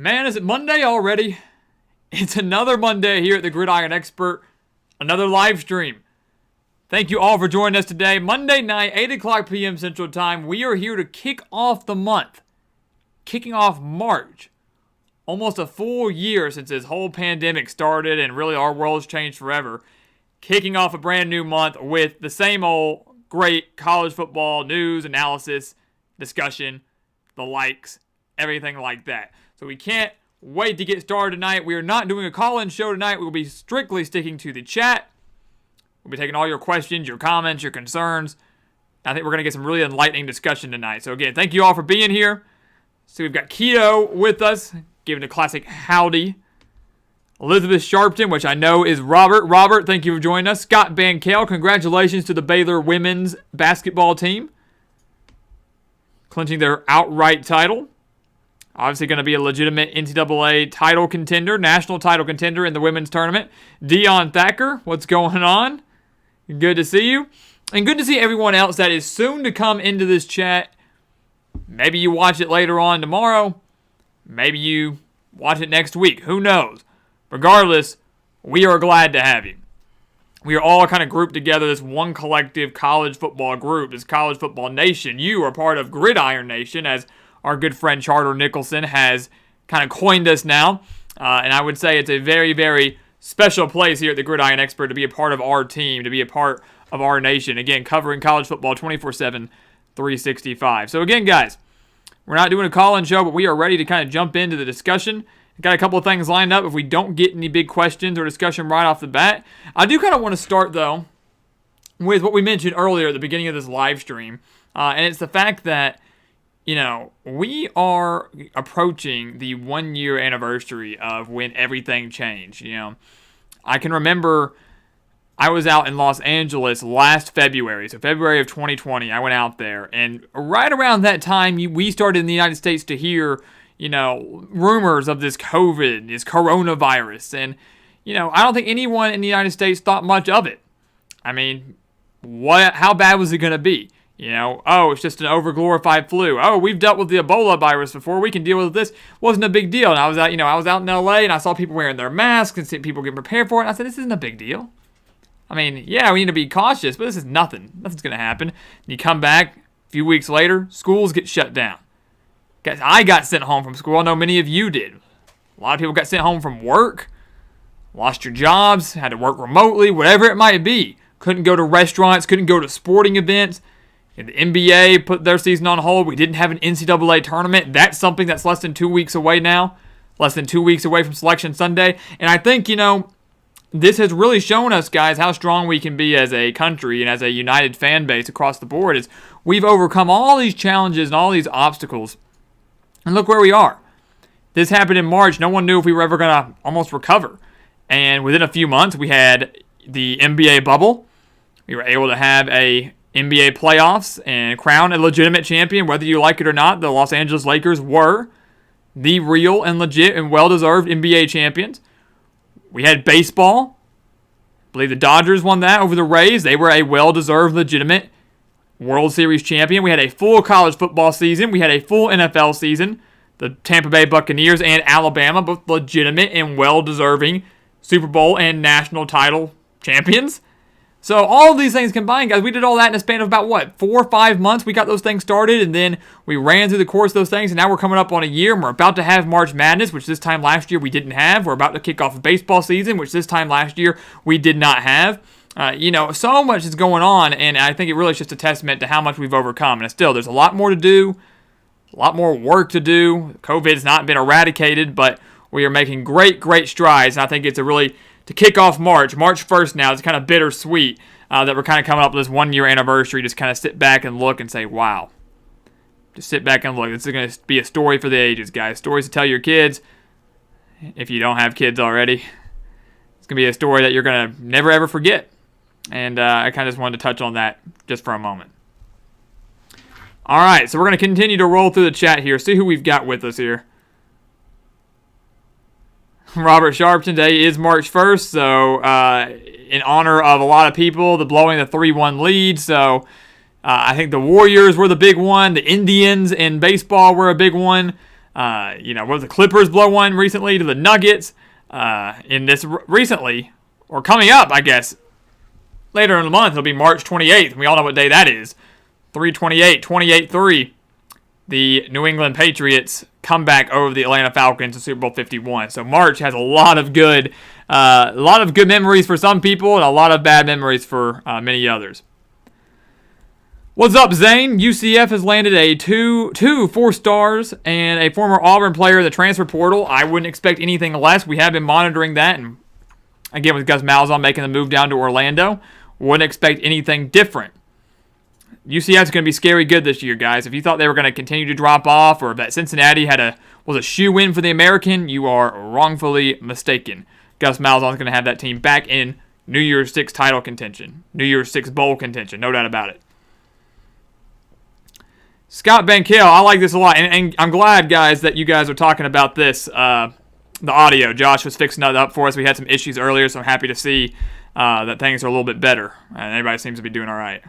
Man, is it Monday already? It's another Monday here at the Gridiron Expert. Another live stream. Thank you all for joining us today. Monday night, 8 o'clock p.m. Central Time. We are here to kick off the month. Kicking off March. Almost a full year since this whole pandemic started and really our world's changed forever. Kicking off a brand new month with the same old great college football news, analysis, discussion, the likes, everything like that. So we can't wait to get started tonight. We are not doing a call-in show tonight. We will be strictly sticking to the chat. We'll be taking all your questions, your comments, your concerns. I think we're going to get some really enlightening discussion tonight. So again, thank you all for being here. So we've got Keto with us, giving a classic howdy. Elizabeth Sharpton, which I know is Robert. Robert, thank you for joining us. Scott Bankale, congratulations to the Baylor women's basketball team, clinching their outright title. Obviously going to be a legitimate NCAA title contender, national title contender in the women's tournament. Dion Thacker, what's going on? Good to see you. And good to see everyone else that is soon to come into this chat. Maybe you watch it later on tomorrow. Maybe you watch it next week. Who knows? Regardless, we are glad to have you. We are all kind of grouped together, this one collective college football group, this college football nation. You are part of Gridiron Nation, as our good friend Charter Nicholson has kind of coined us now. And I would say it's a very, very special place here at the Gridiron Expert to be a part of our team, to be a part of our nation. Again, covering college football 24/7, 365. So again, guys, we're not doing a call-in show, but we are ready to kind of jump into the discussion. Got a couple of things lined up if we don't get any big questions or discussion right off the bat. I do kind of want to start, though, with what we mentioned earlier at the beginning of this live stream. And it's the fact that, you know, we are approaching the 1-year anniversary of when everything changed. You know, I can remember I was out in Los Angeles last February, so February of 2020, I went out there. And right around that time, we started in the United States to hear, you know, rumors of this COVID, this coronavirus. And, you know, I don't think anyone in the United States thought much of it. I mean, how bad was it going to be? You know, oh, it's just an overglorified flu. Oh, we've dealt with the Ebola virus before. We can deal with this. Wasn't a big deal. And I was out in LA and I saw people wearing their masks and seeing people getting prepared for it. And I said, this isn't a big deal. I mean, yeah, we need to be cautious, but this is nothing. Nothing's going to happen. And you come back a few weeks later, schools get shut down. Guys, I got sent home from school. I know many of you did. A lot of people got sent home from work, lost your jobs, had to work remotely, whatever it might be. Couldn't go to restaurants, couldn't go to sporting events. And the NBA put their season on hold. We didn't have an NCAA tournament. That's something that's less than 2 weeks away now. Less than 2 weeks away from Selection Sunday. And I think, you know, this has really shown us, guys, how strong we can be as a country and as a united fan base across the board. Is we've overcome all these challenges and all these obstacles. And look where we are. This happened in March. No one knew if we were ever going to almost recover. And within a few months, we had the NBA bubble. We were able to have a NBA playoffs and crown a legitimate champion, whether you like it or not. The Los Angeles Lakers were the real and legit and well-deserved NBA champions. We had baseball. I believe the Dodgers won that over the Rays. They were a well-deserved, legitimate World Series champion. We had a full college football season. We had a full NFL season. The Tampa Bay Buccaneers and Alabama, both legitimate and well-deserving Super Bowl and national title champions. So all of these things combined, guys, we did all that in a span of about, 4 or 5 months? We got those things started, and then we ran through the course of those things, and now we're coming up on a year, and we're about to have March Madness, which this time last year we didn't have. We're about to kick off a baseball season, which this time last year we did not have. You know, so much is going on, and I think it really is just a testament to how much we've overcome. And still, there's a lot more to do, a lot more work to do. COVID has not been eradicated, but we are making great, great strides, and I think it's a really... To kick off March 1st now, it's kind of bittersweet that we're kind of coming up with this 1-year anniversary. Just kind of sit back and look and say, wow. Just sit back and look. This is going to be a story for the ages, guys. Stories to tell your kids, if you don't have kids already. It's going to be a story that you're going to never, ever forget. And I kind of just wanted to touch on that just for a moment. All right, so we're going to continue to roll through the chat here, see who we've got with us here. Robert Sharpton, today is March 1st, so in honor of a lot of people, the blowing the 3-1 lead, so I think the Warriors were the big one, the Indians in baseball were a big one, Will the Clippers blow one recently to the Nuggets? In this recently, or coming up, I guess, later in the month, it'll be March 28th. And we all know what day that is. 3/28, 28-3. The New England Patriots come back over the Atlanta Falcons in Super Bowl 51. So March has a lot of good memories for some people and a lot of bad memories for many others. What's up, Zane? UCF has landed two 4 stars and a former Auburn player in the transfer portal. I wouldn't expect anything less. We have been monitoring that, and again, with Gus Malzahn making the move down to Orlando, wouldn't expect anything different. UCF is going to be scary good this year, guys. If you thought they were going to continue to drop off, or that Cincinnati was a shoe-in for the American, you are wrongfully mistaken. Gus Malzahn is going to have that team back in New Year's Six title contention, New Year's Six bowl contention, no doubt about it. Scott Bankill, I like this a lot, and I'm glad, guys, that you guys are talking about this. The audio, Josh was fixing that up for us. We had some issues earlier, so I'm happy to see that things are a little bit better, and everybody seems to be doing all right.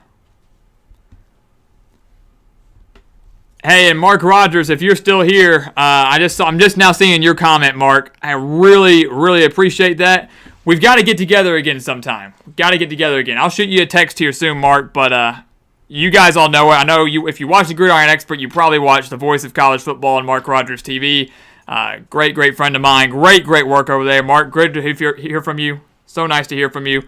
Hey, and Mark Rogers, if you're still here, I'm just now seeing your comment, Mark. I really, really appreciate that. We've got to get together again sometime. I'll shoot you a text here soon, Mark, but you guys all know it. I know you. If you watch the Gridiron Expert, you probably watch the voice of college football on Mark Rogers TV. Great friend of mine. Great work over there. Mark, great to hear from you. So nice to hear from you.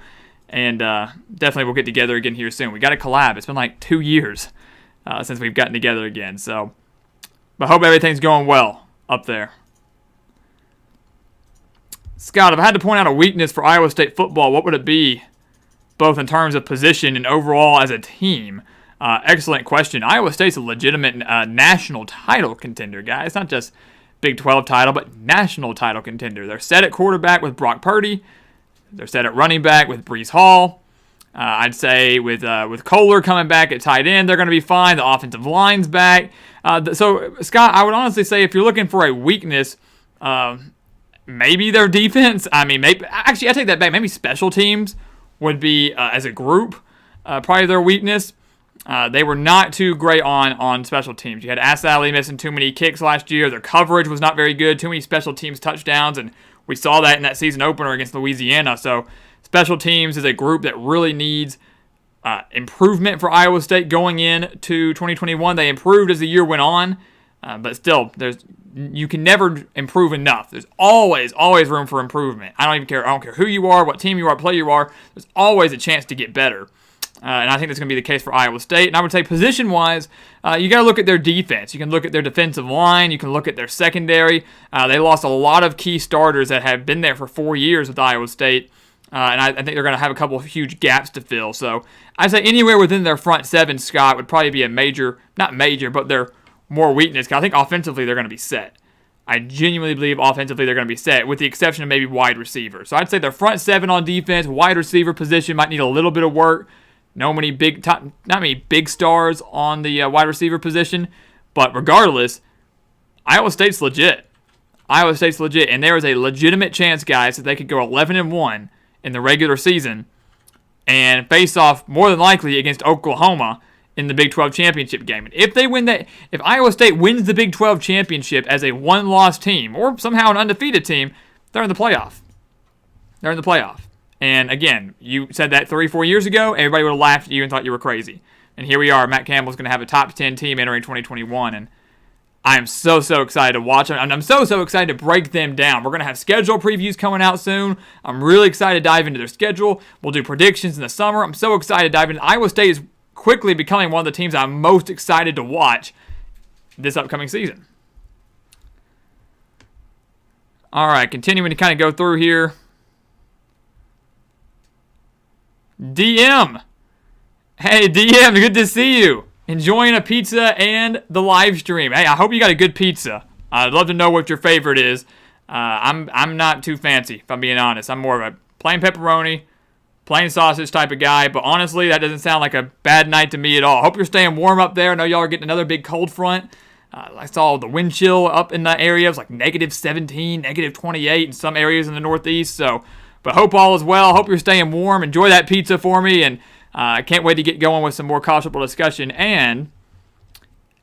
And definitely we'll get together again here soon. We got to collab. It's been like 2 years since we've gotten together again. So, but hope everything's going well up there. Scott, if I had to point out a weakness for Iowa State football, what would it be, both in terms of position and overall as a team? Excellent question. Iowa State's a legitimate national title contender, guys. Not just Big 12 title, but national title contender. They're set at quarterback with Brock Purdy. They're set at running back with Breece Hall. I'd say with Kohler coming back at tight end, they're going to be fine. The offensive line's back. So, Scott, I would honestly say if you're looking for a weakness, maybe their defense. I mean, I take that back. Maybe special teams would be, as a group, probably their weakness. They were not too great on special teams. You had Asali missing too many kicks last year. Their coverage was not very good. Too many special teams touchdowns, and we saw that in that season opener against Louisiana. So special teams is a group that really needs improvement for Iowa State going into 2021. They improved as the year went on, but still, you can never improve enough. There's always room for improvement. I don't care who you are, what team you are, player you are. There's always a chance to get better. And I think that's going to be the case for Iowa State. And I would say position-wise, you got to look at their defense. You can look at their defensive line. You can look at their secondary. They lost a lot of key starters that have been there for 4 years with Iowa State. And I think they're going to have a couple of huge gaps to fill. So I'd say anywhere within their front seven, Scott, would probably be a not major, but their more weakness. Because I think offensively they're going to be set. I genuinely believe offensively they're going to be set, with the exception of maybe wide receiver. So I'd say their front seven on defense, wide receiver position might need a little bit of work. Not many big stars on the wide receiver position, but regardless, Iowa State's legit. And there is a legitimate chance, guys, that they could go 11-1 in the regular season and face off more than likely against Oklahoma in the Big 12 championship game. And if Iowa State wins the Big 12 championship as a one-loss team or somehow an undefeated team, they're in the playoff. And again, you said that 3-4 years ago, everybody would have laughed at you and thought you were crazy. And here we are. Matt Campbell's going to have a top 10 team entering 2021, and I am so excited to watch them, and I'm so excited to break them down. We're going to have schedule previews coming out soon. I'm really excited to dive into their schedule. We'll do predictions in the summer. I'm so excited to dive into. Iowa State is quickly becoming one of the teams I'm most excited to watch this upcoming season. All right, continuing to kind of go through here. DM. Hey, DM, good to see you. Enjoying a pizza and the live stream. Hey, I hope you got a good pizza. I'd love to know what your favorite is. I'm not too fancy, if I'm being honest. I'm more of a plain pepperoni, plain sausage type of guy. But honestly, that doesn't sound like a bad night to me at all. Hope you're staying warm up there. I know y'all are getting another big cold front. I saw the wind chill up in that area. It was like -17, -28 in some areas in the Northeast. But hope all is well. Hope you're staying warm. Enjoy that pizza for me. And I can't wait to get going with some more college football discussion. And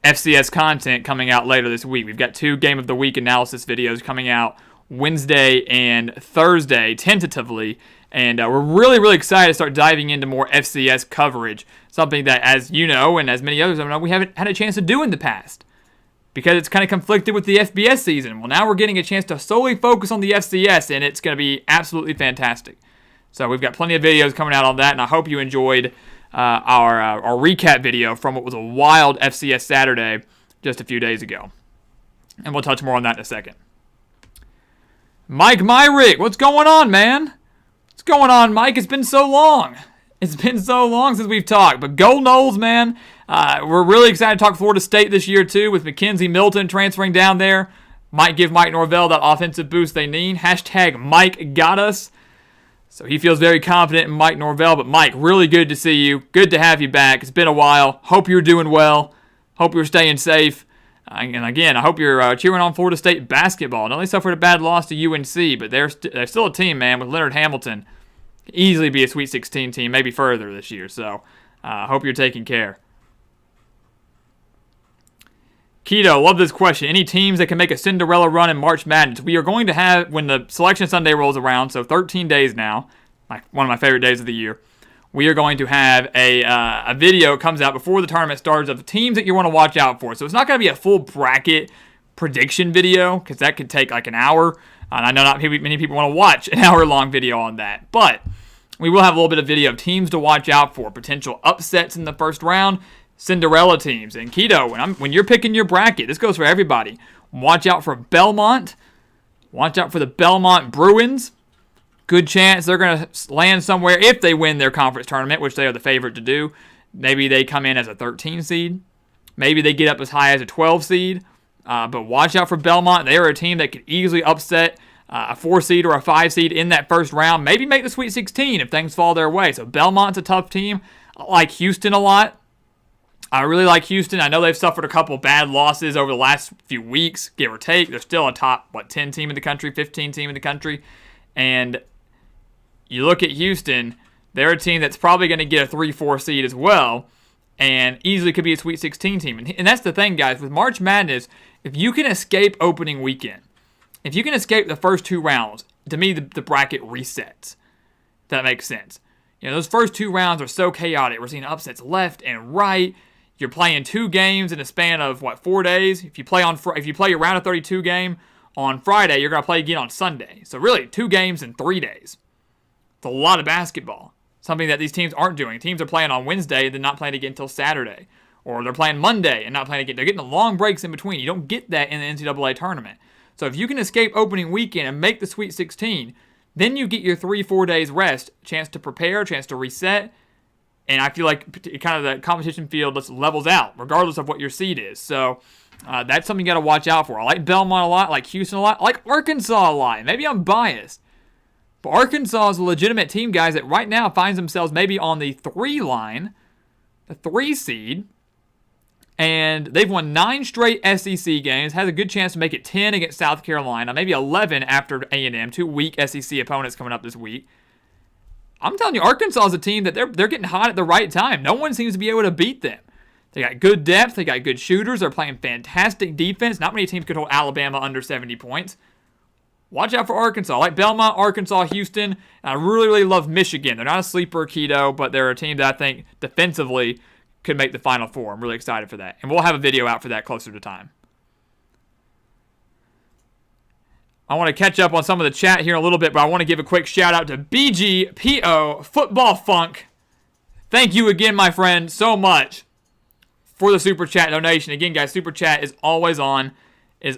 FCS content coming out later this week. We've got 2 Game of the Week analysis videos coming out Wednesday and Thursday, tentatively. And we're really, really excited to start diving into more FCS coverage. Something that, as you know, and as many others know, we haven't had a chance to do in the past. Because it's kind of conflicted with the FBS season. Well, now we're getting a chance to solely focus on the FCS, and it's going to be absolutely fantastic. So we've got plenty of videos coming out on that, and I hope you enjoyed our recap video from what was a wild FCS Saturday just a few days ago. And we'll touch more on that in a second. Mike Myrick, what's going on, man? What's going on, Mike? It's been so long. It's been so long since we've talked. But go Noles, man. We're really excited to talk Florida State this year, too, with Mackenzie Milton transferring down there. Might give Mike Norvell that offensive boost they need. Hashtag Mike got us. So he feels very confident in Mike Norvell. But, Mike, really good to see you. Good to have you back. It's been a while. Hope you're doing well. Hope you're staying safe. And, again, I hope you're cheering on Florida State basketball. Not only suffered a bad loss to UNC, but they're still a team, man, with Leonard Hamilton. Could easily be a Sweet 16 team, maybe further this year. So, hope you're taking care. Keto, love this question. Any teams that can make a Cinderella run in March Madness? We are going to have, when the Selection Sunday rolls around, so 13 days now, one of my favorite days of the year, we are going to have a video that comes out before the tournament starts of the teams that you want to watch out for. So it's not going to be a full bracket prediction video, because that could take like an hour. And I know not many people want to watch an hour-long video on that. But we will have a little bit of video of teams to watch out for, potential upsets in the first round, Cinderella teams. And Keto, when you're picking your bracket, this goes for everybody. Watch out for Belmont. Watch out for the Belmont Bruins. Good chance they're going to land somewhere if they win their conference tournament, which they are the favorite to do. Maybe they come in as a 13 seed. Maybe they get up as high as a 12 seed. But watch out for Belmont. They are a team that could easily upset a 4 seed or a 5 seed in that first round. Maybe make the Sweet 16 if things fall their way. So Belmont's a tough team. I like Houston a lot. I really like Houston. I know they've suffered a couple bad losses over the last few weeks, give or take. They're still a top, 10 team in the country, 15 team in the country. And you look at Houston, they're a team that's probably going to get a 3-4 seed as well, and easily could be a Sweet 16 team. And that's the thing, guys. With March Madness, if you can escape opening weekend, if you can escape the first 2 rounds, to me, the bracket resets. If that makes sense. You know, those first 2 rounds are so chaotic. We're seeing upsets left and right. You're playing 2 games in a span of 4 days. If you play your round of 32 game on Friday, you're going to play again on Sunday. So really, 2 games in 3 days. It's a lot of basketball. Something that these teams aren't doing. Teams are playing on Wednesday and then not playing again until Saturday. Or they're playing Monday and not playing again. They're getting the long breaks in between. You don't get that in the NCAA tournament. So if you can escape opening weekend and make the Sweet 16, then you get your 3-4 days rest, chance to prepare, chance to reset. And I feel like kind of the competition field just levels out, regardless of what your seed is. So that's something you got to watch out for. I like Belmont a lot. I like Houston a lot. I like Arkansas a lot. Maybe I'm biased. But Arkansas is a legitimate team, guys, that right now finds themselves maybe on the 3 line, the 3 seed. And they've won 9 straight SEC games. Has a good chance to make it 10 against South Carolina. Maybe 11 after A&M. 2 weak SEC opponents coming up this week. I'm telling you, Arkansas is a team that they're getting hot at the right time. No one seems to be able to beat them. They got good depth. They got good shooters. They're playing fantastic defense. Not many teams could hold Alabama under 70 points. Watch out for Arkansas. I like Belmont, Arkansas, Houston. And I really, really love Michigan. They're not a sleeper, Keto, but they're a team that I think defensively could make the Final Four. I'm really excited for that. And we'll have a video out for that closer to time. I want to catch up on some of the chat here in a little bit, but I want to give a quick shout out to BGPO Football Funk. Thank you again, my friend, so much for the Super Chat donation. Again, guys, Super Chat is always on.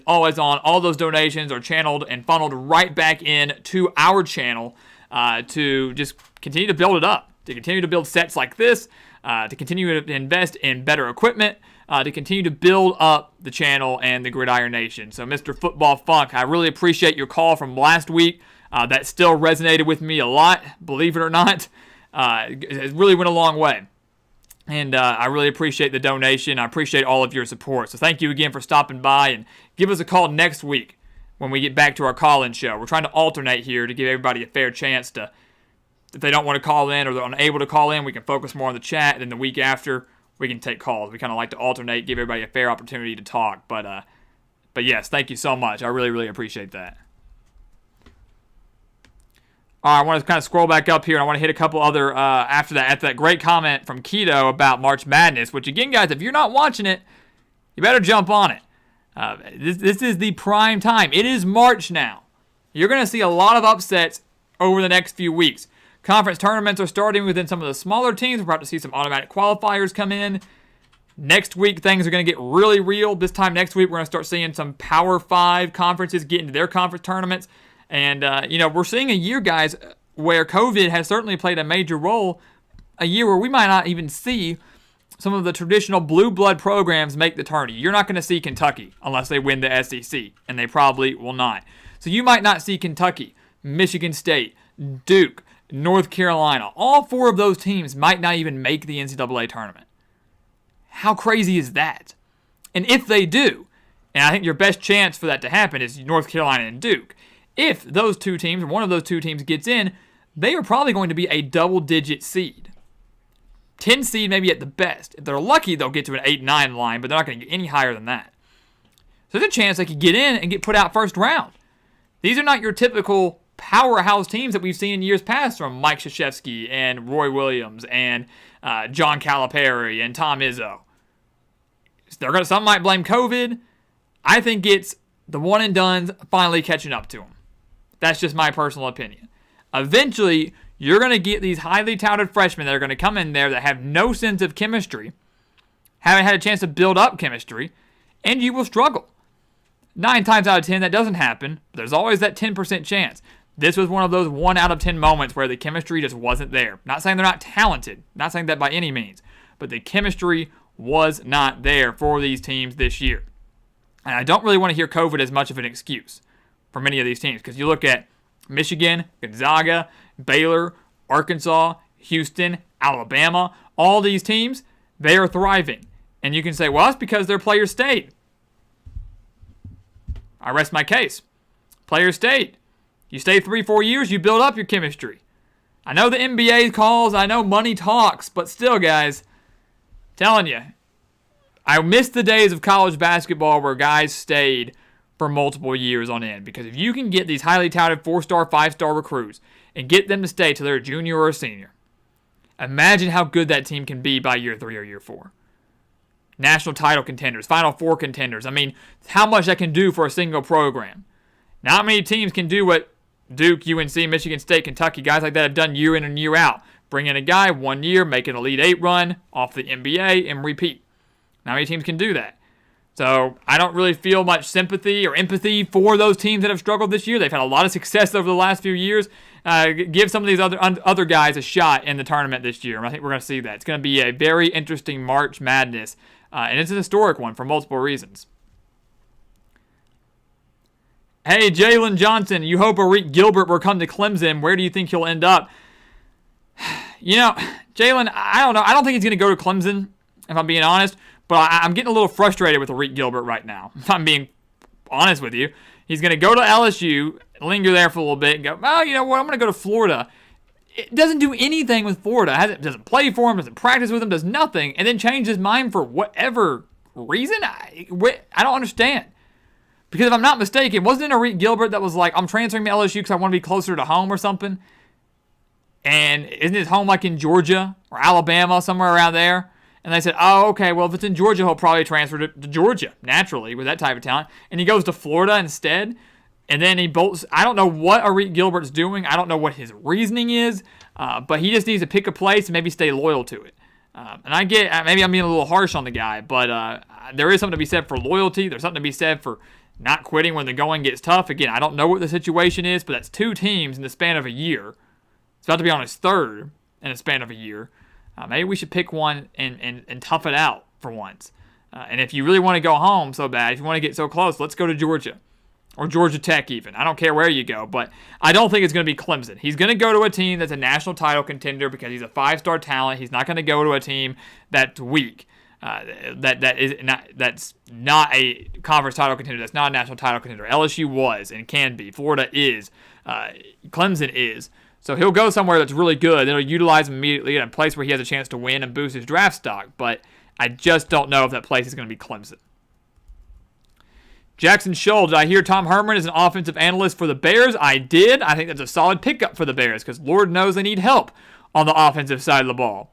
All those donations are channeled and funneled right back in to our channel to just continue to build it up, to continue to build sets like this, to continue to invest in better equipment, to continue to build up the channel and the Gridiron Nation. So, Mr. Football Funk, I really appreciate your call from last week. That still resonated with me a lot, believe it or not. It really went a long way. And I really appreciate the donation. I appreciate all of your support. So thank you again for stopping by, and give us a call next week when we get back to our call-in show. We're trying to alternate here to give everybody a fair chance to, if they don't want to call in or they're unable to call in, we can focus more on the chat. Then the week after, we can take calls. We kind of like to alternate, give everybody a fair opportunity to talk. But yes, thank you so much. I really, really appreciate that. All right, I want to kind of scroll back up here, and I want to hit a couple other after that. After that great comment from Keto about March Madness, which again, guys, if you're not watching it, you better jump on it. This is the prime time. It is March now. You're going to see a lot of upsets over the next few weeks. Conference tournaments are starting within some of the smaller teams. We're about to see some automatic qualifiers come in. Next week, things are going to get really real. This time next week, we're going to start seeing some Power 5 conferences get into their conference tournaments. And, we're seeing a year, guys, where COVID has certainly played a major role. A year where we might not even see some of the traditional blue blood programs make the tourney. You're not going to see Kentucky unless they win the SEC, and they probably will not. So you might not see Kentucky, Michigan State, Duke, North Carolina. All 4 of those teams might not even make the NCAA tournament. How crazy is that? And if they do, and I think your best chance for that to happen is North Carolina and Duke. If those 2 teams, or one of those 2 teams gets in, they are probably going to be a double-digit seed. 10 seed maybe at the best. If they're lucky, they'll get to an 8-9 line, but they're not going to get any higher than that. So there's a chance they could get in and get put out first round. These are not your typical powerhouse teams that we've seen in years past from Mike Krzyzewski and Roy Williams and John Calipari and Tom Izzo. Some might blame COVID. I think it's the one-and-dones finally catching up to them. That's just my personal opinion. Eventually, you're going to get these highly touted freshmen that are going to come in there that have no sense of chemistry, haven't had a chance to build up chemistry, and you will struggle. 9 times out of 10, that doesn't happen. But there's always that 10% chance. This was one of those 1 out of 10 moments where the chemistry just wasn't there. Not saying they're not talented. Not saying that by any means. But the chemistry was not there for these teams this year. And I don't really want to hear COVID as much of an excuse for many of these teams. Because you look at Michigan, Gonzaga, Baylor, Arkansas, Houston, Alabama, all these teams, they are thriving. And you can say, well, it's because their players stayed. I rest my case. Players stayed. You stay 3-4 years, you build up your chemistry. I know the NBA calls, I know money talks, but still, guys, telling you, I miss the days of college basketball where guys stayed for multiple years on end. Because if you can get these highly touted 4-star, 5-star recruits and get them to stay till they're a junior or a senior, imagine how good that team can be by year 3 or year 4. National title contenders, Final Four contenders. I mean, how much that can do for a single program. Not many teams can do what Duke, UNC, Michigan State, Kentucky, guys like that have done year in and year out. Bring in a guy 1 year, make an Elite 8 run off the NBA, and repeat. Not many teams can do that. So I don't really feel much sympathy or empathy for those teams that have struggled this year. They've had a lot of success over the last few years. Give some of these other guys a shot in the tournament this year. And I think we're going to see that. It's going to be a very interesting March Madness. And it's an historic one for multiple reasons. Hey, Jalen Johnson, you hope Arik Gilbert will come to Clemson. Where do you think he'll end up? Jalen, I don't know. I don't think he's going to go to Clemson, if I'm being honest. But I'm getting a little frustrated with Arik Gilbert right now, if I'm being honest with you. He's going to go to LSU, linger there for a little bit, and go, well, you know what, I'm going to go to Florida. It doesn't do anything with Florida. Doesn't play for him, doesn't practice with him, does nothing, and then change his mind for whatever reason. I don't understand. Because if I'm not mistaken, wasn't it Arik Gilbert that was like, I'm transferring to LSU because I want to be closer to home or something? And isn't his home like in Georgia or Alabama, somewhere around there? And they said, oh, okay, well, if it's in Georgia, he'll probably transfer to Georgia, naturally, with that type of talent. And he goes to Florida instead. And then he bolts. I don't know what Arik Gilbert's doing. I don't know what his reasoning is. But he just needs to pick a place and maybe stay loyal to it. And I get, maybe I'm being a little harsh on the guy, but there is something to be said for loyalty. There's something to be said for not quitting when the going gets tough. Again, I don't know what the situation is, but that's 2 teams in the span of a year. It's about to be on his 3rd in the span of a year. Maybe we should pick one and tough it out for once. And if you really want to go home so bad, if you want to get so close, let's go to Georgia. Or Georgia Tech even. I don't care where you go, but I don't think it's going to be Clemson. He's going to go to a team that's a national title contender because he's a 5-star talent. He's not going to go to a team that's weak. That's not a conference title contender. That's not a national title contender. LSU was and can be. Florida is. Clemson is. So he'll go somewhere that's really good. It'll utilize him immediately in a place where he has a chance to win and boost his draft stock. But I just don't know if that place is going to be Clemson. Jackson Schultz, I hear Tom Herman is an offensive analyst for the Bears. I did. I think that's a solid pickup for the Bears because Lord knows they need help on the offensive side of the ball.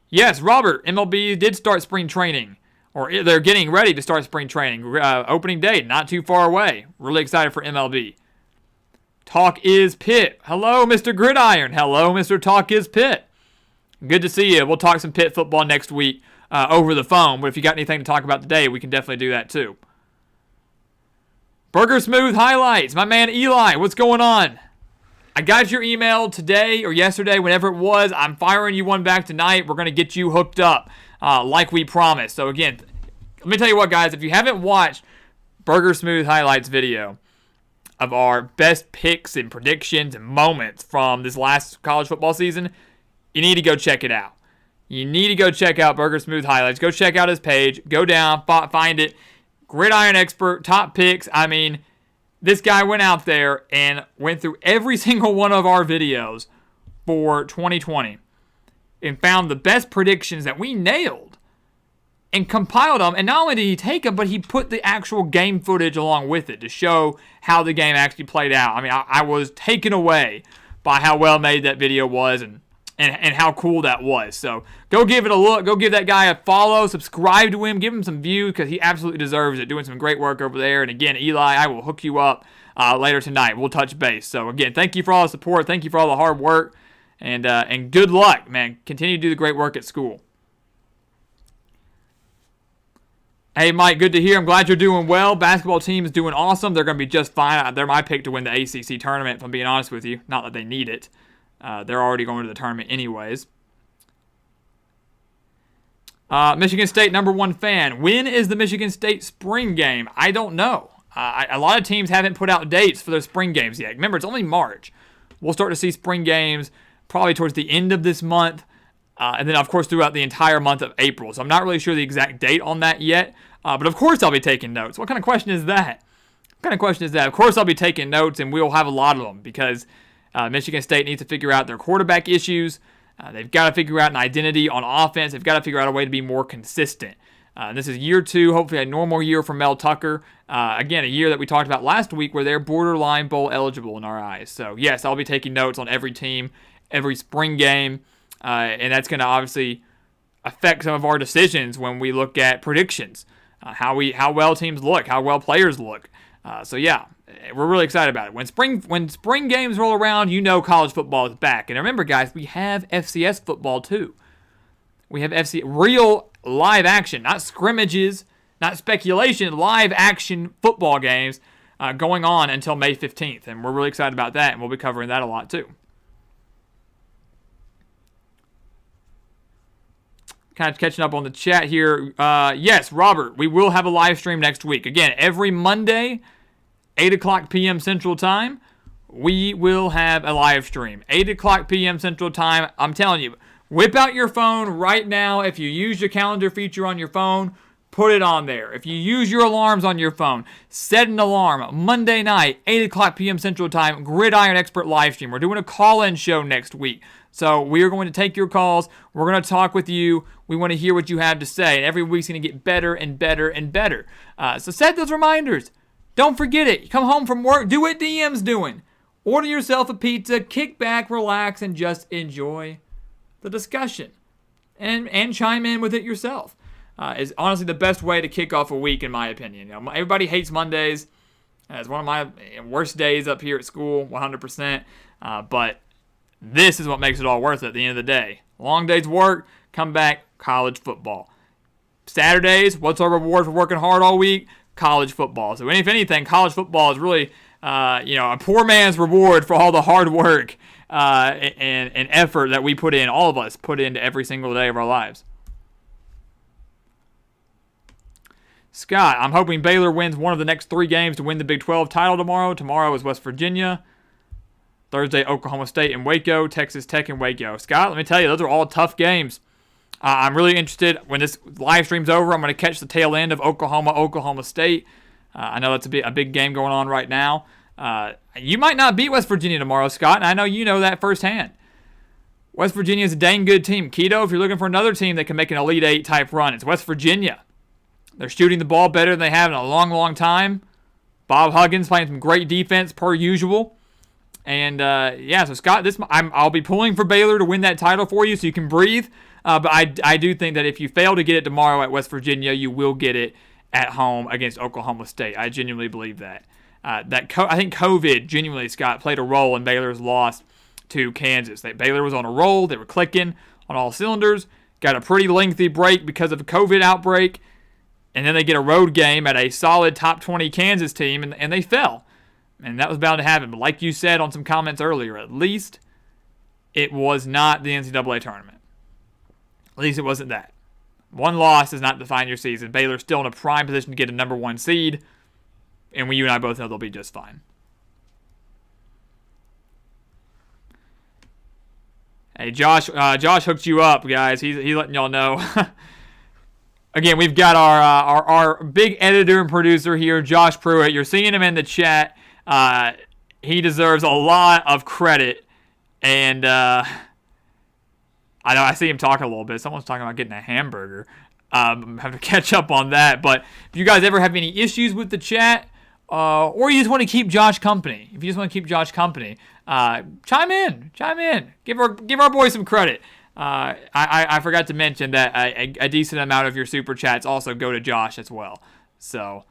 Yes, Robert, MLB did start spring training, or they're getting ready to start spring training. Opening date, not too far away. Really excited for MLB. Talk is Pitt. Hello, Mr. Gridiron. Hello, Mr. Talk is Pitt. Good to see you. We'll talk some Pitt football next week over the phone, but if you got anything to talk about today, we can definitely do that too. Burger Smooth Highlights. My man Eli, what's going on? I got your email today or yesterday, whenever it was. I'm firing you one back tonight. We're going to get you hooked up like we promised. So again, let me tell you what, guys. If you haven't watched Burger Smooth Highlights video of our best picks and predictions and moments from this last college football season, you need to go check it out. You need to go check out Burger Smooth Highlights. Go check out his page. Go down, find it. Gridiron Expert, top picks. I mean, this guy went out there and went through every single one of our videos for 2020 and found the best predictions that we nailed and compiled them. And not only did he take them, but he put the actual game footage along with it to show how the game actually played out. I mean, I was taken away by how well made that video was and how cool that was. So go give it a look. Go give that guy a follow. Subscribe to him. Give him some views because he absolutely deserves it. Doing some great work over there. And again, Eli, I will hook you up later tonight. We'll touch base. So again, thank you for all the support. Thank you for all the hard work. And good luck, man. Continue to do the great work at school. Hey, Mike, good to hear. I'm glad you're doing well. Basketball team is doing awesome. They're going to be just fine. They're my pick to win the ACC tournament, if I'm being honest with you. Not that they need it. They're already going to the tournament anyways. Michigan State #1 fan. When is the Michigan State spring game? I don't know. A lot of teams haven't put out dates for their spring games yet. Remember, it's only March. We'll start to see spring games probably towards the end of this month. And then, of course, throughout the entire month of April. So I'm not really sure the exact date on that yet. But, of course, I'll be taking notes. What kind of question is that? Of course I'll be taking notes, and we'll have a lot of them because Michigan State needs to figure out their quarterback issues. They've got to figure out an identity on offense. They've got to figure out a way to be more consistent. This is year 2, hopefully a normal year for Mel Tucker. Again, a year that we talked about last week where they're borderline bowl eligible in our eyes. So, yes, I'll be taking notes on every team, every spring game, and that's going to obviously affect some of our decisions when we look at predictions, how well teams look, how well players look. So, yeah. We're really excited about it. When spring games roll around, you know college football is back. And remember, guys, we have FCS football too. We have real live action, not scrimmages, not speculation, live action football games going on until May 15th. And we're really excited about that, and we'll be covering that a lot too. Kind of catching up on the chat here. Yes, Robert, we will have a live stream next week. Again, every Monday, 8 o'clock p.m. Central Time, we will have a live stream. 8 o'clock p.m. Central Time. I'm telling you, whip out your phone right now. If you use your calendar feature on your phone, put it on there. If you use your alarms on your phone, set an alarm. Monday night, 8 o'clock p.m. Central Time, Gridiron Expert live stream. We're doing a call-in show next week. So we are going to take your calls. We're going to talk with you. We want to hear what you have to say. And every week's going to get better and better and better. So set those reminders. Don't forget it. You come home from work, do what DM's doing. Order yourself a pizza, kick back, relax, and just enjoy the discussion. And chime in with it yourself. Is honestly the best way to kick off a week, in my opinion. You know, everybody hates Mondays. It's one of my worst days up here at school, 100%. But this is what makes it all worth it at the end of the day. Long day's work, come back, college football. Saturdays, what's our reward for working hard all week? College football. So if anything, college football is really, a poor man's reward for all the hard work and effort that we put in, all of us put into every single day of our lives. Scott, I'm hoping Baylor wins one of the next 3 games to win the Big 12 title tomorrow. Tomorrow is West Virginia. Thursday, Oklahoma State and Waco. Texas Tech and Waco. Scott, let me tell you, those are all tough games. I'm really interested, when this live stream's over, I'm going to catch the tail end of Oklahoma State. I know that's a big game going on right now. You might not beat West Virginia tomorrow, Scott, and I know you know that firsthand. West Virginia is a dang good team. Keto, if you're looking for another team that can make an Elite Eight type run, it's West Virginia. They're shooting the ball better than they have in a long, long time. Bob Huggins playing some great defense per usual. And, so Scott, I'll be pulling for Baylor to win that title for you so you can breathe. But I do think that if you fail to get it tomorrow at West Virginia, you will get it at home against Oklahoma State. I genuinely believe that. I think COVID, genuinely, Scott, played a role in Baylor's loss to Kansas. Baylor was on a roll. They were clicking on all cylinders. Got a pretty lengthy break because of the COVID outbreak. And then they get a road game at a solid top 20 Kansas team, and they fell. And that was bound to happen. But like you said on some comments earlier, at least it was not the NCAA tournament. At least it wasn't that. One loss does not define your season. Baylor's still in a prime position to get a number 1 seed. And you and I both know they'll be just fine. Hey, Josh hooked you up, guys. He's letting y'all know. Again, we've got our big editor and producer here, Josh Pruitt. You're seeing him in the chat. He deserves a lot of credit. And I know I see him talking a little bit. Someone's talking about getting a hamburger. Have to catch up on that. But if you guys ever have any issues with the chat, or you just want to keep Josh company, chime in. Give our boy some credit. I forgot to mention that a decent amount of your super chats also go to Josh as well. So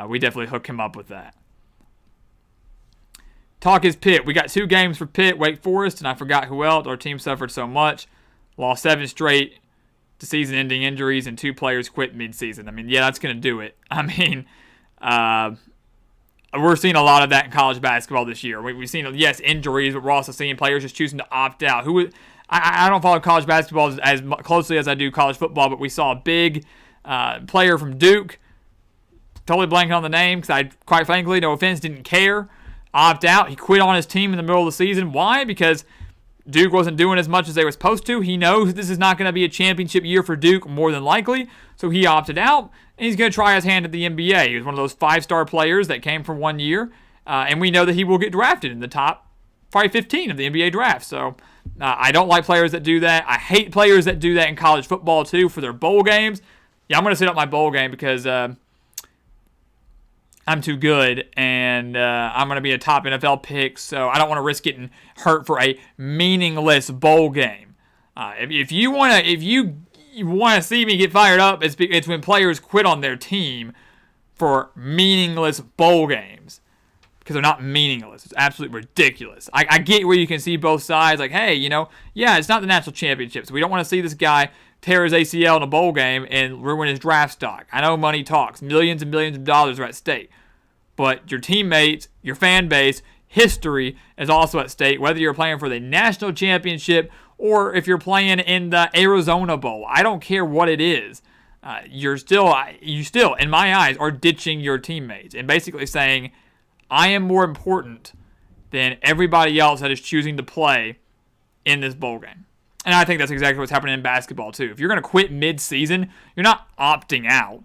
we definitely hook him up with that. Talk is Pitt. We got 2 games for Pitt, Wake Forest, and I forgot who else. Our team suffered so much. Lost 7 straight to season-ending injuries, and 2 players quit mid-season. I mean, yeah, that's going to do it. I mean, we're seeing a lot of that in college basketball this year. We've seen, yes, injuries, but we're also seeing players just choosing to opt out. I don't follow college basketball as closely as I do college football, but we saw a big player from Duke, totally blanking on the name because I, quite frankly, no offense, didn't care, opt out. He quit on his team in the middle of the season. Why? Because Duke wasn't doing as much as they were supposed to. He knows this is not going to be a championship year for Duke, more than likely, so he opted out, and he's going to try his hand at the NBA. He was one of those 5-star players that came for 1 year, and we know that he will get drafted in the top probably 15 of the NBA draft. So I don't like players that do that. I hate players that do that in college football, too, for their bowl games. Yeah, I'm going to sit up my bowl game because I'm too good, and I'm going to be a top NFL pick, so I don't want to risk getting hurt for a meaningless bowl game. If you want to see me get fired up, it's when players quit on their team for meaningless bowl games because they're not meaningless. It's absolutely ridiculous. I get where you can see both sides. Like, hey, yeah, it's not the national championship, so we don't want to see this guy tear his ACL in a bowl game and ruin his draft stock. I know money talks. Millions and millions of dollars are at stake. But your teammates, your fan base, history is also at stake, whether you're playing for the national championship or if you're playing in the Arizona Bowl. I don't care what it is. You still, in my eyes, are ditching your teammates and basically saying, I am more important than everybody else that is choosing to play in this bowl game. And I think that's exactly what's happening in basketball, too. If you're going to quit mid-season, you're not opting out.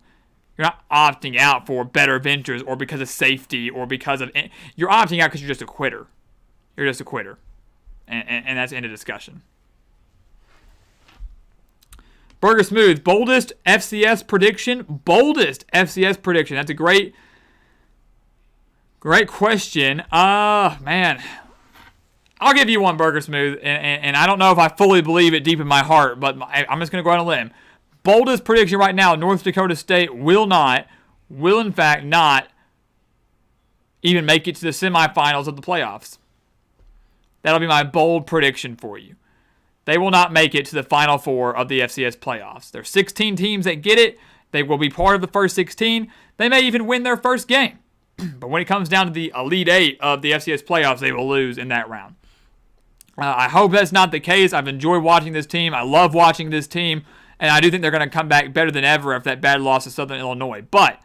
You're not opting out for better ventures or because of safety or because of... You're opting out because you're just a quitter. You're just a quitter. And that's the end of discussion. Burger Smooth, boldest FCS prediction? Boldest FCS prediction. That's a great question. Man. I'll give you one, Burger Smooth, and I don't know if I fully believe it deep in my heart, but I'm just going to go on a limb. Boldest prediction right now, North Dakota State will in fact not even make it to the semifinals of the playoffs. That'll be my bold prediction for you. They will not make it to the Final Four of the FCS playoffs. There's 16 teams that get it. They will be part of the first 16. They may even win their first game. But when it comes down to the Elite Eight of the FCS playoffs, they will lose in that round. I hope that's not the case. I've enjoyed watching this team. I love watching this team. And I do think they're going to come back better than ever after that bad loss to Southern Illinois. But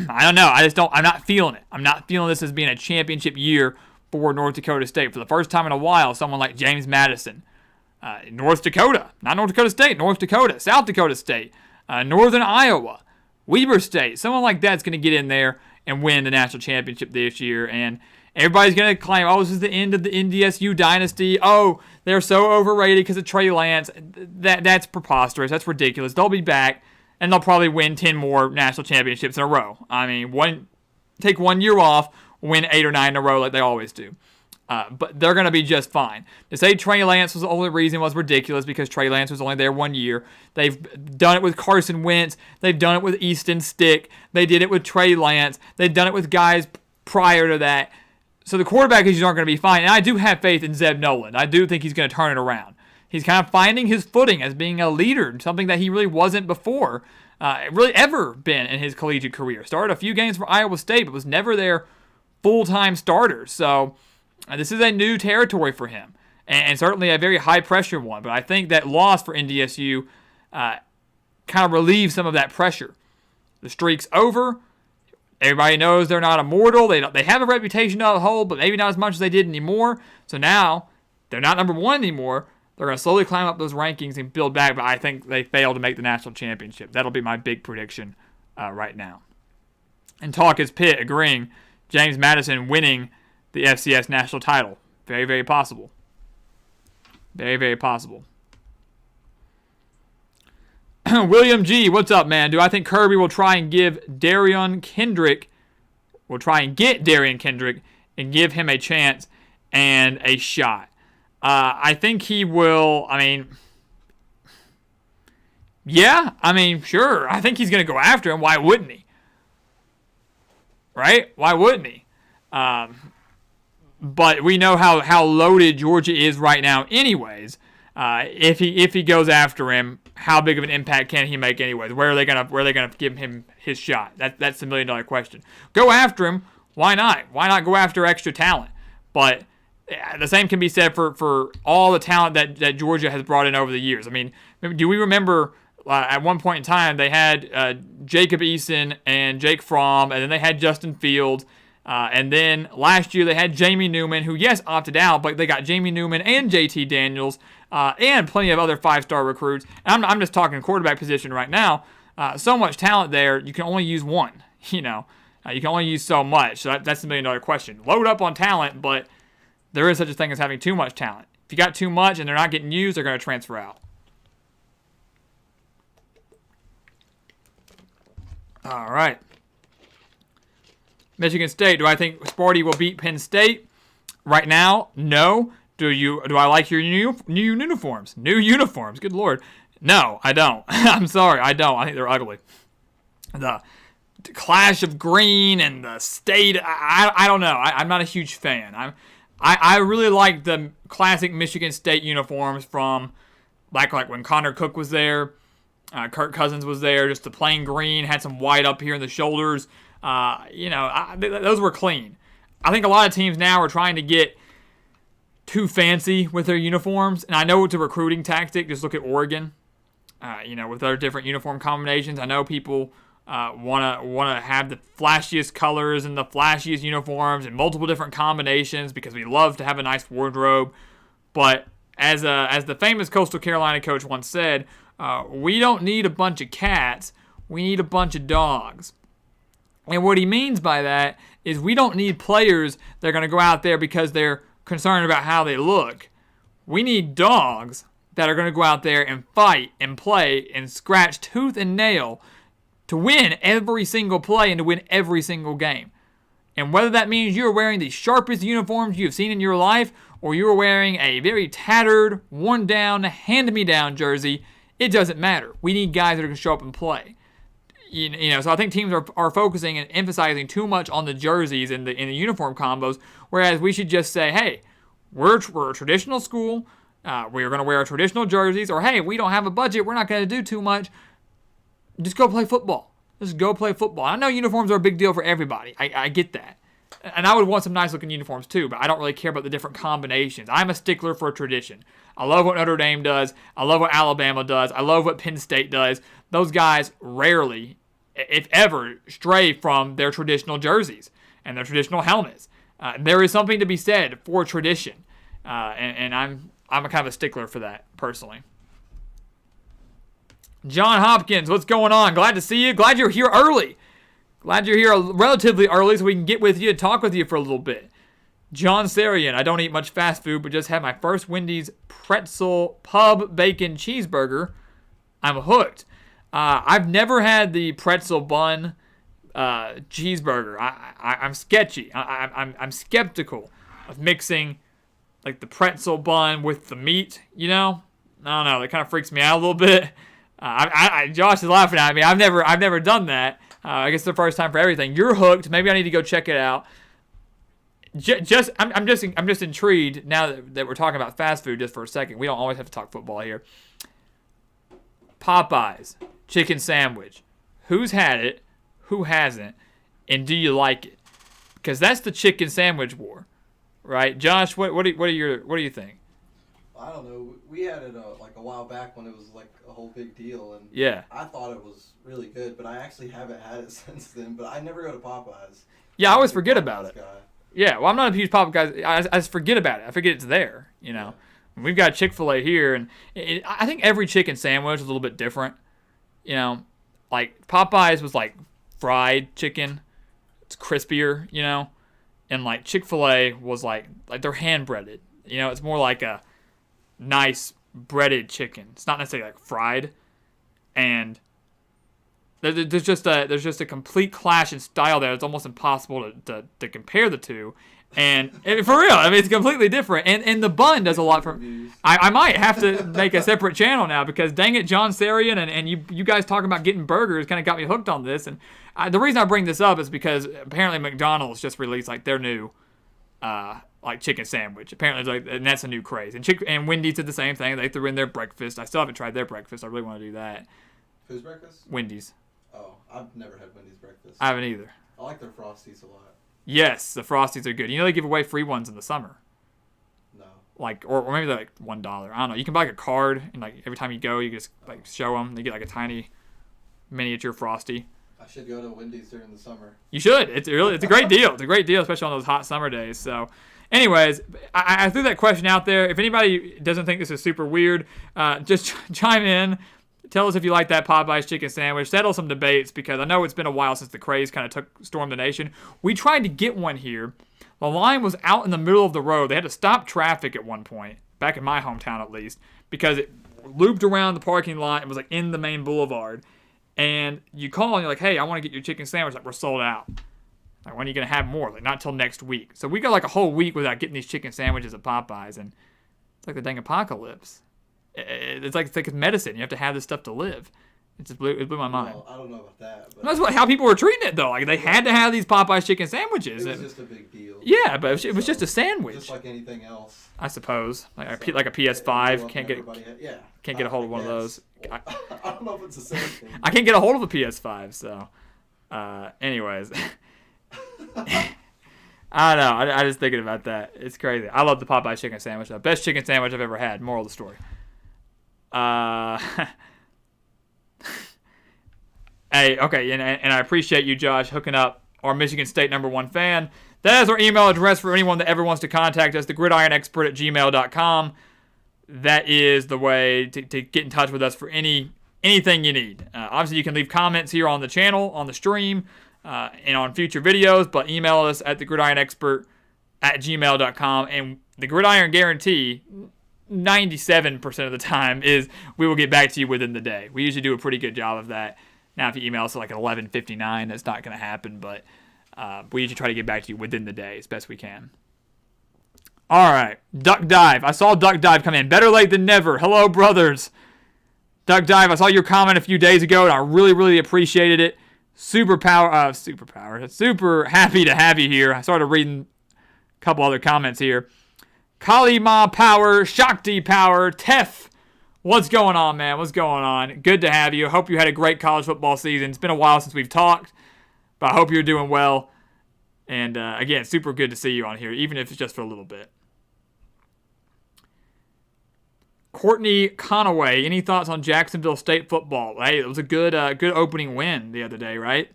I don't know. I'm not feeling it. I'm not feeling this as being a championship year for North Dakota State. For the first time in a while, someone like James Madison, North Dakota, not North Dakota State, North Dakota, South Dakota State, Northern Iowa, Weber State, someone like that's going to get in there and win the national championship this year. And Everybody's going to claim, oh, this is the end of the NDSU dynasty. Oh, they're so overrated because of Trey Lance. That's preposterous. That's ridiculous. They'll be back, and they'll probably win 10 more national championships in a row. I mean, take 1 year off, win 8 or 9 in a row like they always do. But they're going to be just fine. To say Trey Lance was the only reason was ridiculous because Trey Lance was only there 1 year. They've done it with Carson Wentz. They've done it with Easton Stick. They did it with Trey Lance. They've done it with guys prior to that. So the quarterback issues aren't going to be fine. And I do have faith in Zeb Noland. I do think he's going to turn it around. He's kind of finding his footing as being a leader, something that he really wasn't before, really ever been in his collegiate career. Started a few games for Iowa State, but was never their full-time starter. So this is a new territory for him, and certainly a very high-pressure one. But I think that loss for NDSU kind of relieves some of that pressure. The streak's over. Everybody knows they're not immortal. They have a reputation to uphold, but maybe not as much as they did anymore. So now they're not number one anymore. They're going to slowly climb up those rankings and build back, but I think they fail to make the national championship. That'll be my big prediction right now. And Talk is Pitt agreeing. James Madison winning the FCS national title. Very, very possible. Very, very possible. William G, what's up, man? Do I think Kirby will try and get Darian Kendrick and give him a chance and a shot? I think he will. Sure. I think he's going to go after him. Why wouldn't he? Right? Why wouldn't he? But we know how loaded Georgia is right now anyways. If he goes after him, how big of an impact can he make anyways? Where are they gonna give him his shot? That's the $1 million question. Go after him. Why not? Why not go after extra talent? But the same can be said for all the talent that Georgia has brought in over the years. I mean, do we remember at one point in time they had Jacob Eason and Jake Fromm, and then they had Justin Fields. And then last year they had Jamie Newman, who, yes, opted out, but they got Jamie Newman and JT Daniels and plenty of other five-star recruits. And I'm just talking quarterback position right now. So much talent there, you can only use one. You can only use so much. So that's the $1 million question. Load up on talent, but there is such a thing as having too much talent. If you got too much and they're not getting used, they're going to transfer out. All right. Michigan State, do I think Sparty will beat Penn State? Right now, no. Do I like your new uniforms? New uniforms, good Lord. No, I don't. I'm sorry, I don't. I think they're ugly. The clash of green and the state, I don't know. I'm not a huge fan. I really like the classic Michigan State uniforms from like when Connor Cook was there, Kirk Cousins was there, just the plain green, had some white up here in the shoulders. Those were clean. I think a lot of teams now are trying to get too fancy with their uniforms, and I know it's a recruiting tactic. Just look at Oregon, with their different uniform combinations. I know people want to have the flashiest colors and the flashiest uniforms and multiple different combinations because we love to have a nice wardrobe. But as the famous Coastal Carolina coach once said, we don't need a bunch of cats. We need a bunch of dogs. And what he means by that is we don't need players that are going to go out there because they're concerned about how they look. We need dogs that are going to go out there and fight and play and scratch tooth and nail to win every single play and to win every single game. And whether that means you're wearing the sharpest uniforms you've seen in your life or you're wearing a very tattered, worn-down, hand-me-down jersey, it doesn't matter. We need guys that are going to show up and play. So I think teams are focusing and emphasizing too much on the jerseys and the uniform combos, whereas we should just say, hey, we're a traditional school, we're going to wear our traditional jerseys, or hey, we don't have a budget, we're not going to do too much, just go play football. Just go play football. I know uniforms are a big deal for everybody. I get that. And I would want some nice-looking uniforms too, but I don't really care about the different combinations. I'm a stickler for tradition. I love what Notre Dame does. I love what Alabama does. I love what Penn State does. Those guys rarely, if ever, stray from their traditional jerseys and their traditional helmets. There is something to be said for tradition, and I'm a kind of a stickler for that, personally. John Hopkins, what's going on? Glad to see you. Glad you're here early. Glad you're here relatively early so we can get with you and talk with you for a little bit. John Sarian, I don't eat much fast food, but just had my first Wendy's pretzel pub bacon cheeseburger. I'm hooked. I've never had the pretzel bun cheeseburger. I'm sketchy. I'm skeptical of mixing like the pretzel bun with the meat. You know, I don't know. That kind of freaks me out a little bit. Josh is laughing at me. I've never done that. I guess it's the first time for everything. You're hooked. Maybe I need to go check it out. I'm just intrigued now that we're talking about fast food just for a second. We don't always have to talk football here. Popeyes chicken sandwich. Who's had it? Who hasn't? And do you like it? Because that's the chicken sandwich war, right? Josh, what do you think? I don't know. We had it like a while back when it was like a whole big deal, and yeah, I thought it was really good, but I actually haven't had it since then. But I never go to Popeyes. Yeah, I always forget about it. Guy. Yeah, well, I'm not a huge Popeyes guy. I just forget about it. I forget it's there. You know, we've got Chick-fil-A here, and I think every chicken sandwich is a little bit different. You know, like Popeyes was like fried chicken. It's crispier, you know, and like Chick-fil-A was like they're hand breaded. You know, it's more like a nice breaded chicken. It's not necessarily like fried, and there's just a complete clash in style there. It's almost impossible to compare the two. And for real, I mean, it's completely different. And the bun does a lot for. I might have to make a separate channel now because dang it, John Sarian and you guys talking about getting burgers kind of got me hooked on this. And the reason I bring this up is because apparently McDonald's just released like their new like chicken sandwich. Apparently, like, and that's a new craze. And Wendy's did the same thing. They threw in their breakfast. I still haven't tried their breakfast. I really want to do that. Whose breakfast? Wendy's. Oh, I've never had Wendy's breakfast. I haven't either. I like their Frosties a lot. Yes, the Frosties are good. You know they give away free ones in the summer. No. Like, or maybe they're like $1. I don't know. You can buy like a card, and like every time you go, you just like show them. They get like a tiny miniature Frosty. I should go to Wendy's during the summer. You should. It's a great deal. It's a great deal, especially on those hot summer days. So, anyways, I threw that question out there. If anybody doesn't think this is super weird, just chime in. Tell us if you like that Popeyes chicken sandwich. Settle some debates because I know it's been a while since the craze kind of stormed the nation. We tried to get one here. The line was out in the middle of the road. They had to stop traffic at one point, back in my hometown at least, because it looped around the parking lot and was like in the main boulevard. And you call and you're like, hey, I want to get your chicken sandwich. Like, we're sold out. Like, when are you going to have more? Like, not till next week. So we got like a whole week without getting these chicken sandwiches at Popeyes. And it's like the dang apocalypse. It's like medicine. You have to have this stuff to live. It blew my mind. Well, I don't know about that. But that's how people were treating it, though. Like, they had to have these Popeyes chicken sandwiches. It was just a big deal. Yeah, but it was just a sandwich. Just like anything else. I suppose. Like a PS5. Can't get a hold of one of those. I don't know if it's the same thing. I can't get a hold of a PS5, so. Anyways. I don't know. I just thinking about that. It's crazy. I love the Popeye chicken sandwich. The best chicken sandwich I've ever had. Moral of the story. Hey, okay, and I appreciate you, Josh, hooking up our Michigan State #1 fan. That is our email address for anyone that ever wants to contact us, thegridironexpert@gmail.com. That is the way to get in touch with us for anything you need. Obviously, you can leave comments here on the channel, on the stream, and on future videos, but email us at thegridironexpert@gmail.com. And the Gridiron Guarantee, 97% of the time, is we will get back to you within the day. We usually do a pretty good job of that. Now, if you email us at like 11:59, that's not going to happen, but we usually try to get back to you within the day as best we can. All right, Duck Dive. I saw Duck Dive come in. Better late than never. Hello, brothers. Duck Dive, I saw your comment a few days ago, and I really, really appreciated it. Super happy to have you here. I started reading a couple other comments here. Kali Ma Power, Shakti Power, Tef. What's going on, man? What's going on? Good to have you. Hope you had a great college football season. It's been a while since we've talked, but I hope you're doing well. And again, super good to see you on here, even if it's just for a little bit. Courtney Conaway, any thoughts on Jacksonville State football? Hey, it was a good opening win the other day, right?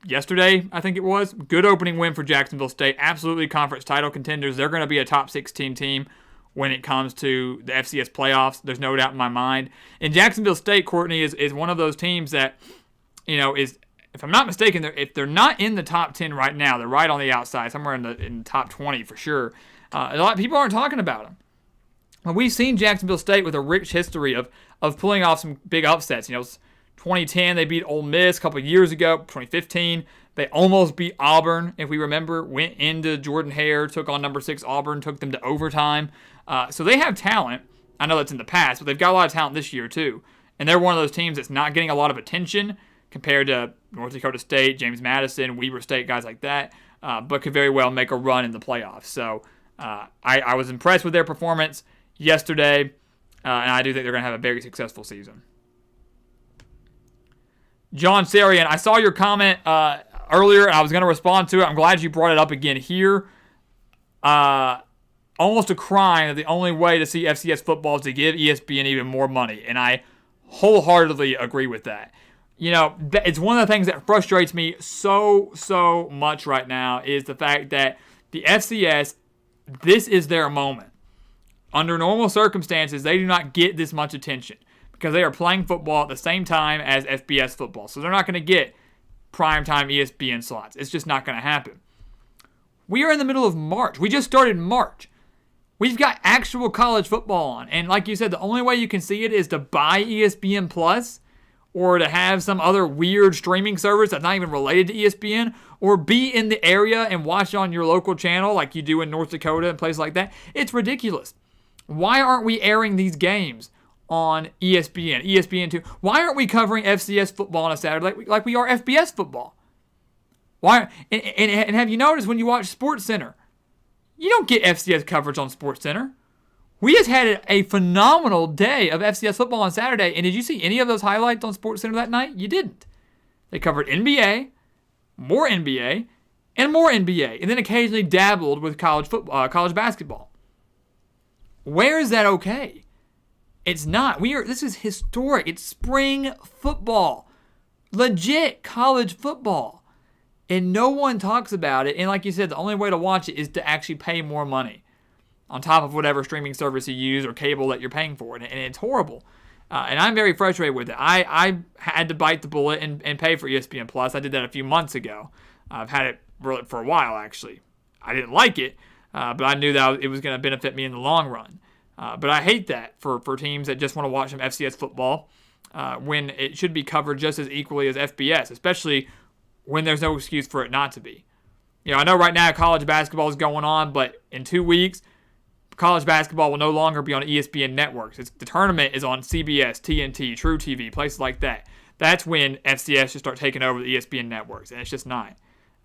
Yesterday, I think it was. Good opening win for Jacksonville State. Absolutely conference title contenders. They're going to be a top 16 team when it comes to the FCS playoffs. There's no doubt in my mind. And Jacksonville State, Courtney, is one of those teams that, you know, is if I'm not mistaken, if they're not in the top 10 right now, they're right on the outside, somewhere in the top 20 for sure. A lot of people aren't talking about them. And we've seen Jacksonville State with a rich history of pulling off some big upsets. 2010 they beat Ole Miss. A couple of years ago, 2015 they almost beat Auburn. If we remember, went into Jordan-Hare, took on number 6 Auburn, took them to overtime. So they have talent. I know that's in the past, but they've got a lot of talent this year too. And they're one of those teams that's not getting a lot of attention compared to North Dakota State, James Madison, Weber State, guys like that, but could very well make a run in the playoffs. So I was impressed with their performance yesterday, and I do think they're going to have a very successful season. John Sarian, I saw your comment earlier, and I was going to respond to it. I'm glad you brought it up again here. Almost a crime that the only way to see FCS football is to give ESPN even more money, and I wholeheartedly agree with that. It's one of the things that frustrates me so much right now is the fact that the FCS, this is their moment. Under normal circumstances, they do not get this much attention because they are playing football at the same time as FBS football. So they're not going to get primetime ESPN slots. It's just not going to happen. We are in the middle of March. We just started March. We've got actual college football on. And like you said, the only way you can see it is to buy ESPN Plus or to have some other weird streaming service that's not even related to ESPN, or be in the area and watch it on your local channel like you do in North Dakota and places like that. It's ridiculous. Why aren't we airing these games on ESPN, ESPN2? Why aren't we covering FCS football on a Saturday like we are FBS football? Why? And have you noticed when you watch SportsCenter, you don't get FCS coverage on SportsCenter. We just had a phenomenal day of FCS football on Saturday, and did you see any of those highlights on SportsCenter that night? You didn't. They covered NBA, more NBA, and more NBA, and then occasionally dabbled with college basketball. Where is that okay? It's not. This is historic. It's spring football. Legit college football. And no one talks about it. And like you said, the only way to watch it is to actually pay more money on top of whatever streaming service you use or cable that you're paying for. And it's horrible. And I'm very frustrated with it. I had to bite the bullet and pay for ESPN Plus. I did that a few months ago. I've had it for a while, actually. I didn't like it, but I knew that it was going to benefit me in the long run. But I hate that for teams that just want to watch some FCS football when it should be covered just as equally as FBS, especially when there's no excuse for it not to be. I know right now college basketball is going on, but in 2 weeks, college basketball will no longer be on ESPN networks. The tournament is on CBS, TNT, True TV, places like that. That's when FCS should start taking over the ESPN networks, and it's just not.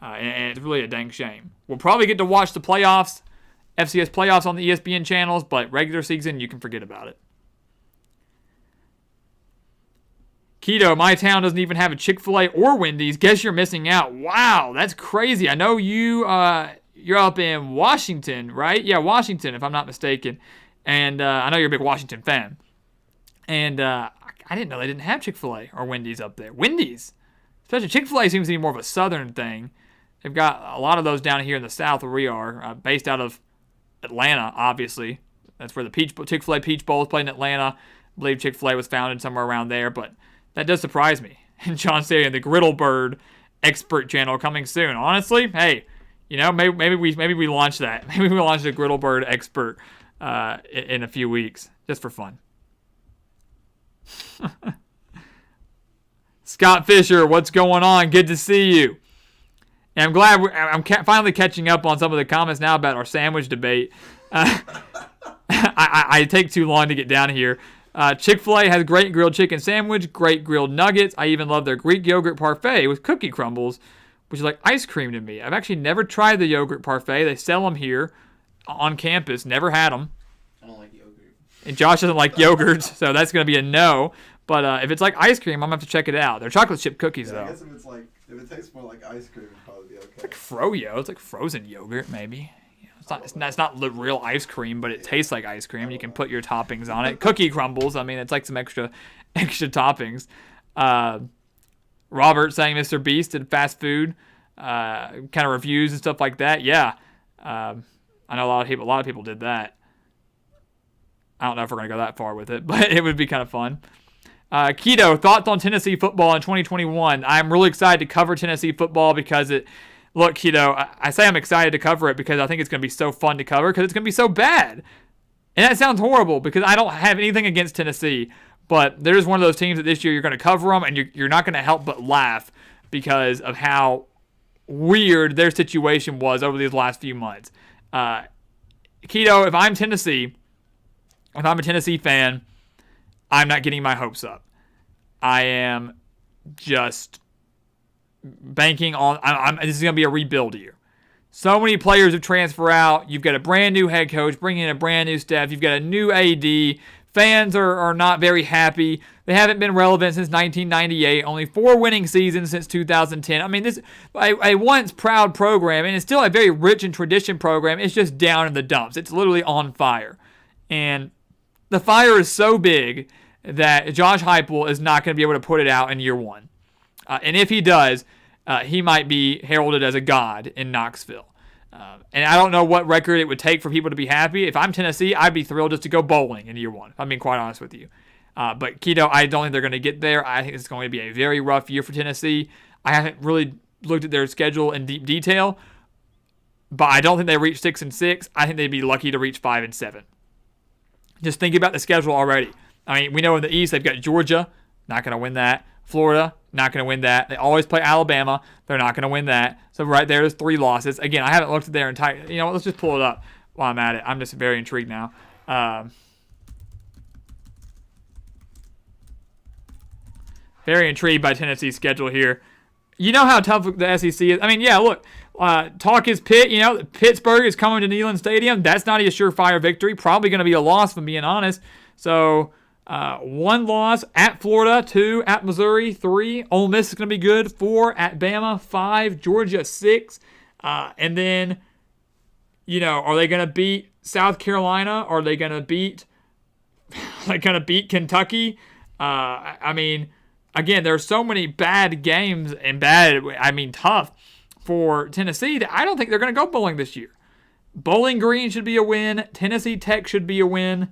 And it's really a dang shame. We'll probably get to watch the playoffs, FCS playoffs on the ESPN channels, but regular season, you can forget about it. Keto, my town doesn't even have a Chick-fil-A or Wendy's. Guess you're missing out. Wow, that's crazy. I know you're up in Washington, right? Yeah, Washington, if I'm not mistaken. And I know you're a big Washington fan. And I didn't know they didn't have Chick-fil-A or Wendy's up there. Wendy's, especially Chick-fil-A, seems to be more of a southern thing. They've got a lot of those down here in the south where we are, based out of Atlanta, obviously. That's where the Chick-fil-A Peach Bowl is played in Atlanta. I believe Chick-fil-A was founded somewhere around there, but that does surprise me. And John saying the Griddle Bird expert channel coming soon. Honestly, hey, maybe we launch that. Maybe we launch the Griddle Bird expert in a few weeks, just for fun. Scott Fisher, what's going on? Good to see you. And I'm glad I'm finally catching up on some of the comments now about our sandwich debate. I take too long to get down here. Chick-fil-A has great grilled chicken sandwich, great grilled nuggets. I even love their Greek yogurt parfait with cookie crumbles, which is like ice cream to me. I've actually never tried the yogurt parfait. They sell them here on campus. Never had them. I don't like yogurt. And Josh doesn't like yogurt, so that's going to be a no. But if it's like ice cream, I'm going to have to check it out. They're chocolate chip cookies, though. I guess if it tastes more like ice cream, it'd probably be okay. It's like froyo. It's like frozen yogurt, maybe. It's not real ice cream, but it tastes like ice cream. You can put your toppings on it. Cookie crumbles. I mean, it's like some extra toppings. Robert saying Mr. Beast did fast food kind of reviews and stuff like that. Yeah, I know a lot of people did that. I don't know if we're gonna go that far with it, but it would be kind of fun. Keto, thoughts on Tennessee football in 2021? I'm really excited to cover Tennessee football because look, Keto, I say I'm excited to cover it because I think it's going to be so fun to cover because it's going to be so bad. And that sounds horrible because I don't have anything against Tennessee, but they're just one of those teams that this year you're going to cover them and you're not going to help but laugh because of how weird their situation was over these last few months. Keto, if I'm a Tennessee fan, I'm not getting my hopes up. I am just banking on this is going to be a rebuild year. So many players have transferred out. You've got a brand new head coach, bringing in a brand new staff. You've got a new AD. Fans are not very happy. They haven't been relevant since 1998. Only 4 winning seasons since 2010. I mean, this a once proud program, and it's still a very rich and tradition program. It's just down in the dumps. It's literally on fire. And the fire is so big that Josh Heupel is not going to be able to put it out in year one. And if he does, he might be heralded as a god in Knoxville. And I don't know what record it would take for people to be happy. If I'm Tennessee, I'd be thrilled just to go bowling in year one, if I'm being quite honest with you. But Keto, I don't think they're going to get there. I think it's going to be a very rough year for Tennessee. I haven't really looked at their schedule in deep detail, but I don't think they reach 6-6. I think they'd be lucky to reach 5-7. Just think about the schedule already. I mean, we know in the East they've got Georgia, not going to win that. Florida, not going to win that. They always play Alabama. They're not going to win that. So right there's 3 losses. Again, I haven't looked at their entire. You know, let's just pull it up while I'm at it. I'm just very intrigued now. Very intrigued by Tennessee's schedule here. You know how tough the SEC is. I mean, yeah, look, talk is Pitt. You know, Pittsburgh is coming to Neyland Stadium. That's not a surefire victory. Probably going to be a loss, if I'm being honest. So 1 loss at Florida, 2 at Missouri, 3. Ole Miss is going to be good. 4 at Bama, 5 Georgia, 6. And then, you know, are they going to beat South Carolina? Are they going to beat? Kentucky? I mean, again, there's so many bad games and tough for Tennessee that I don't think they're going to go bowling this year. Bowling Green should be a win. Tennessee Tech should be a win.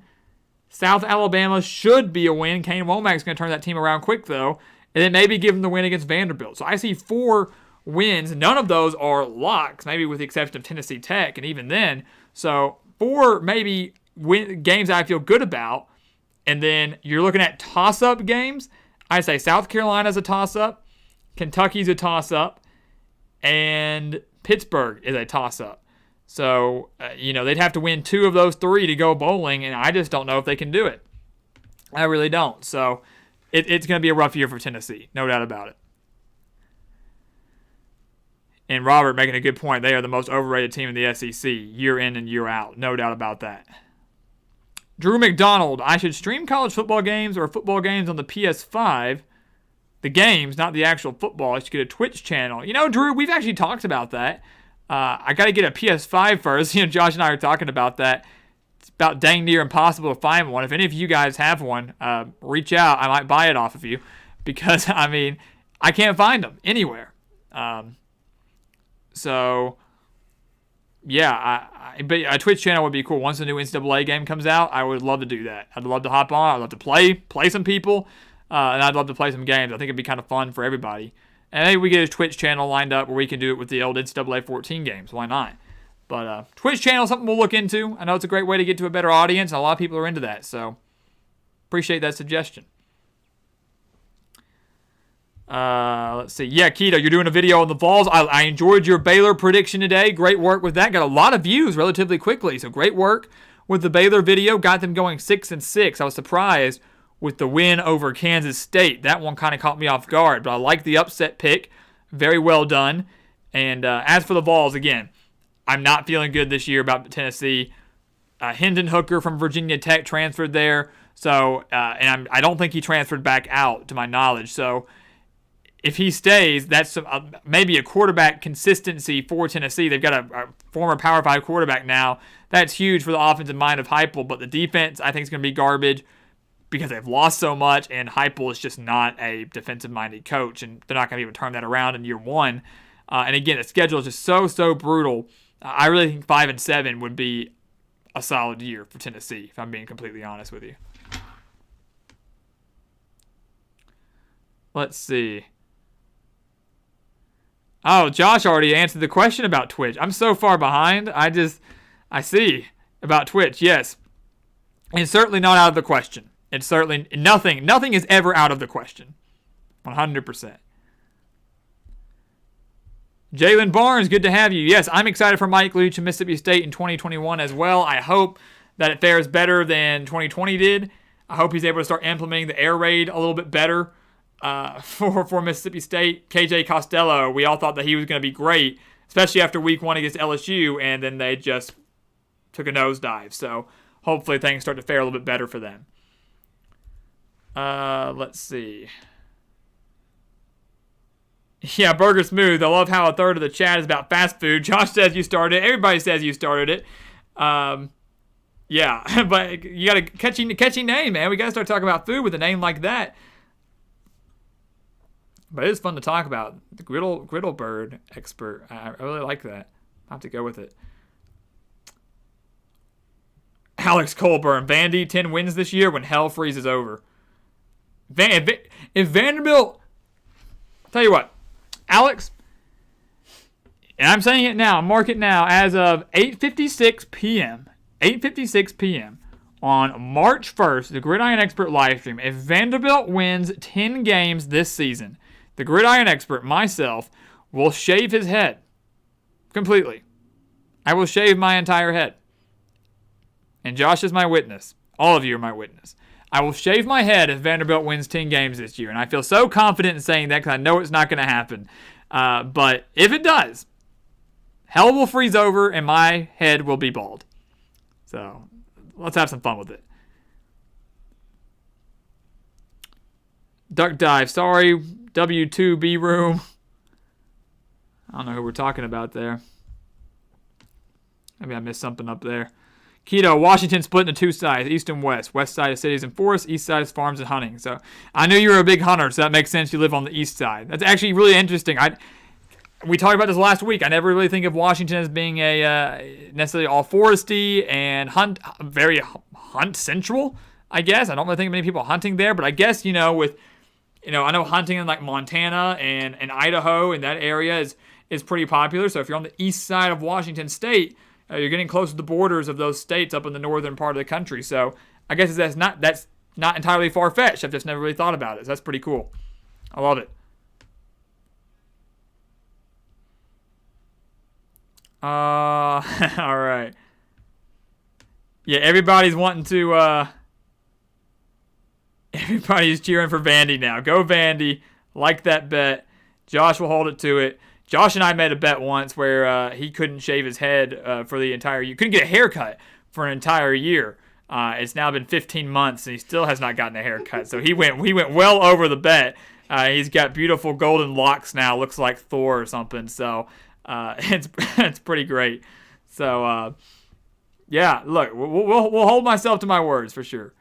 South Alabama should be a win. Kane Womack's going to turn that team around quick, though. And then maybe give them the win against Vanderbilt. So I see 4 wins. None of those are locks, maybe with the exception of Tennessee Tech, and even then. So 4 maybe games I feel good about. And then you're looking at toss-up games. I say South Carolina's a toss-up. Kentucky's a toss-up. And Pittsburgh is a toss-up. So, they'd have to win 2 of those 3 to go bowling, and I just don't know if they can do it. I really don't. So, it's going to be a rough year for Tennessee, no doubt about it. And Robert making a good point. They are the most overrated team in the SEC, year in and year out. No doubt about that. Drew McDonald, I should stream college football games or football games on the PS5. The games, not the actual football. I should get a Twitch channel. You know, Drew, we've actually talked about that. I got to get a PS5 first. You know, Josh and I are talking about that. It's about dang near impossible to find one. If any of you guys have one, reach out. I might buy it off of you because, I can't find them anywhere. But a Twitch channel would be cool. Once the new NCAA game comes out, I would love to do that. I'd love to hop on. I'd love to play some people, and I'd love to play some games. I think it'd be kind of fun for everybody. And maybe we get a Twitch channel lined up where we can do it with the old NCAA 14 games. Why not? But Twitch channel is something we'll look into. I know it's a great way to get to a better audience, and a lot of people are into that. So appreciate that suggestion. Let's see. Yeah, Keto, you're doing a video on the Vols. I enjoyed your Baylor prediction today. Great work with that. Got a lot of views relatively quickly. So great work with the Baylor video. Got them going 6-6. I was surprised with the win over Kansas State. That one kind of caught me off guard, but I like the upset pick. Very well done. And as for the Vols, again, I'm not feeling good this year about Tennessee. Hendon Hooker from Virginia Tech transferred there. So, and I don't think he transferred back out to my knowledge. So, if he stays, that's maybe a quarterback consistency for Tennessee. They've got a former Power 5 quarterback now. That's huge for the offensive mind of Heupel, but the defense, I think, is going to be garbage because they've lost so much, and Heupel is just not a defensive-minded coach, and they're not going to be able to turn that around in year one. And again, the schedule is just so brutal. I really think 5-7 would be a solid year for Tennessee, if I'm being completely honest with you. Let's see. Oh, Josh already answered the question about Twitch. I'm so far behind. I see about Twitch. Yes. It's certainly not out of the question. It's certainly nothing is ever out of the question. 100%. Jalen Barnes, good to have you. Yes, I'm excited for Mike Leach and Mississippi State in 2021 as well. I hope that it fares better than 2020 did. I hope he's able to start implementing the air raid a little bit better for Mississippi State. KJ Costello, we all thought that he was going to be great, especially after week 1 against LSU, and then they just took a nosedive. So hopefully things start to fare a little bit better for them. Let's see. Yeah, Burger Smooth. I love how a third of the chat is about fast food. Josh says you started it. Everybody says you started it. Yeah, but you got a catchy name, man. We got to start talking about food with a name like that. But it is fun to talk about. The griddle bird expert. I really like that. I'll have to go with it. Alex Colburn. Vandy, 10 wins this year when hell freezes over. If Vanderbilt... Tell you what. Alex, and I'm saying it now, mark it now, as of 8:56 p.m., 8:56 p.m. on March 1st, the Gridiron Expert livestream, if Vanderbilt wins 10 games this season, the Gridiron Expert, myself, will shave his head completely. I will shave my entire head. And Josh is my witness. All of you are my witness. I will shave my head if Vanderbilt wins 10 games this year. And I feel so confident in saying that because I know it's not going to happen. But if it does, hell will freeze over and my head will be bald. So let's have some fun with it. Duck Dive. Sorry. W2B Room. I don't know who we're talking about there. Maybe I missed something up there. Keto, Washington split into 2 sides, east and west. West side is cities and forests, east side is farms and hunting. So I knew you were a big hunter, so that makes sense you live on the east side. That's actually really interesting. We talked about this last week. I never really think of Washington as being a necessarily all foresty and very hunt central, I guess. I don't really think of many people hunting there, but I guess, I know hunting in like Montana and Idaho and that area is pretty popular. So if you're on the east side of Washington State, you're getting close to the borders of those states up in the northern part of the country. So I guess that's not entirely far-fetched. I've just never really thought about it. So that's pretty cool. I love it. All right. Yeah, everybody's cheering for Vandy now. Go Vandy. Like that bet. Josh will hold it to it. Josh and I made a bet once where he couldn't shave his head for the entire year. Couldn't get a haircut for an entire year. It's now been 15 months and he still has not gotten a haircut. So he went well over the bet. He's got beautiful golden locks now. Looks like Thor or something. So it's pretty great. So yeah, look, we'll hold myself to my words for sure.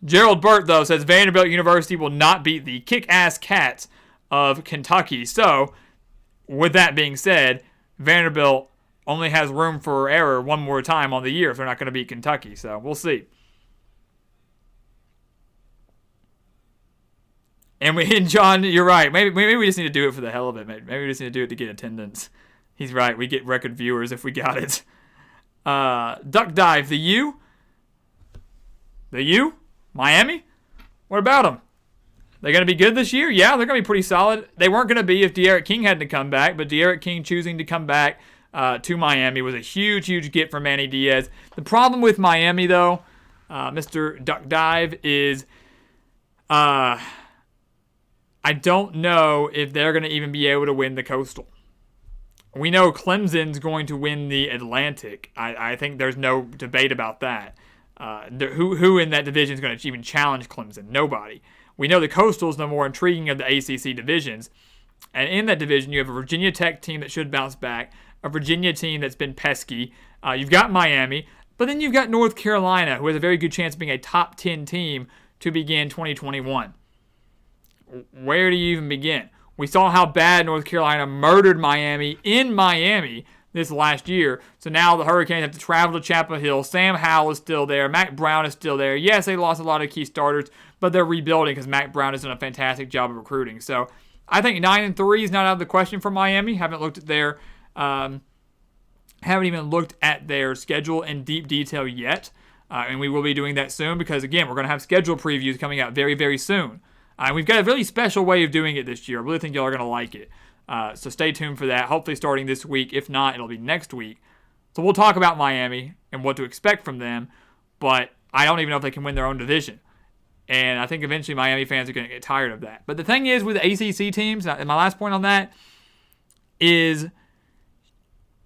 Gerald Burt though says Vanderbilt University will not beat the kick-ass Cats of Kentucky. So with that being said, Vanderbilt only has room for error one more time on the year if they're not going to beat Kentucky. So we'll see. And John, you're right. Maybe we just need to do it for the hell of it. Maybe we just need to do it to get attendance. He's right. We get record viewers if we got it. Duck Dive, the U? Miami? What about them? They're going to be good this year? Yeah, they're going to be pretty solid. They weren't going to be if De'Aaron King hadn't come back, but De'Aaron King choosing to come back to Miami was a huge, huge get for Manny Diaz. The problem with Miami, though, Mr. Duck Dive, is I don't know if they're going to even be able to win the Coastal. We know Clemson's going to win the Atlantic. I think there's no debate about that. Who in that division is going to even challenge Clemson? Nobody. We know the Coastal is the more intriguing of the ACC divisions. And in that division, you have a Virginia Tech team that should bounce back, a Virginia team that's been pesky. You've got Miami, but then you've got North Carolina, who has a very good chance of being a top 10 team to begin 2021. Where do you even begin? We saw how bad North Carolina murdered Miami in Miami this last year. So now the Hurricanes have to travel to Chapel Hill. Sam Howell is still there. Mac Brown is still there. Yes, they lost a lot of key starters, but they're rebuilding because Mac Brown has done a fantastic job of recruiting. So I think 9-3 is not out of the question for Miami. Haven't even looked at their schedule in deep detail yet, and we will be doing that soon because, again, we're going to have schedule previews coming out very, very soon. We've got a really special way of doing it this year. I really think y'all are going to like it. So stay tuned for that, hopefully starting this week. If not, it'll be next week. So we'll talk about Miami and what to expect from them, but I don't even know if they can win their own division. And I think eventually Miami fans are going to get tired of that. But the thing is with the ACC teams, and my last point on that is,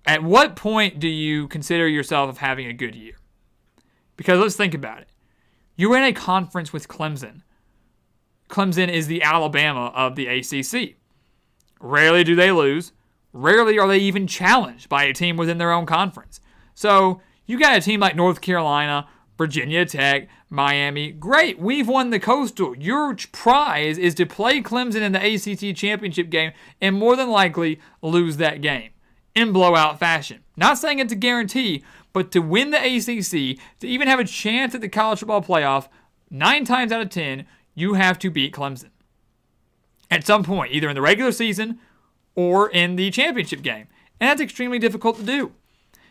at what point do you consider yourself of having a good year? Because let's think about it. You're in a conference with Clemson. Clemson is the Alabama of the ACC. Rarely do they lose. Rarely are they even challenged by a team within their own conference. So you got a team like North Carolina, Virginia Tech, Miami. Great, we've won the Coastal. Your prize is to play Clemson in the ACC championship game and more than likely lose that game in blowout fashion. Not saying it's a guarantee, but to win the ACC, to even have a chance at the college football playoff, 9 times out of 10, you have to beat Clemson at some point, either in the regular season or in the championship game. And that's extremely difficult to do.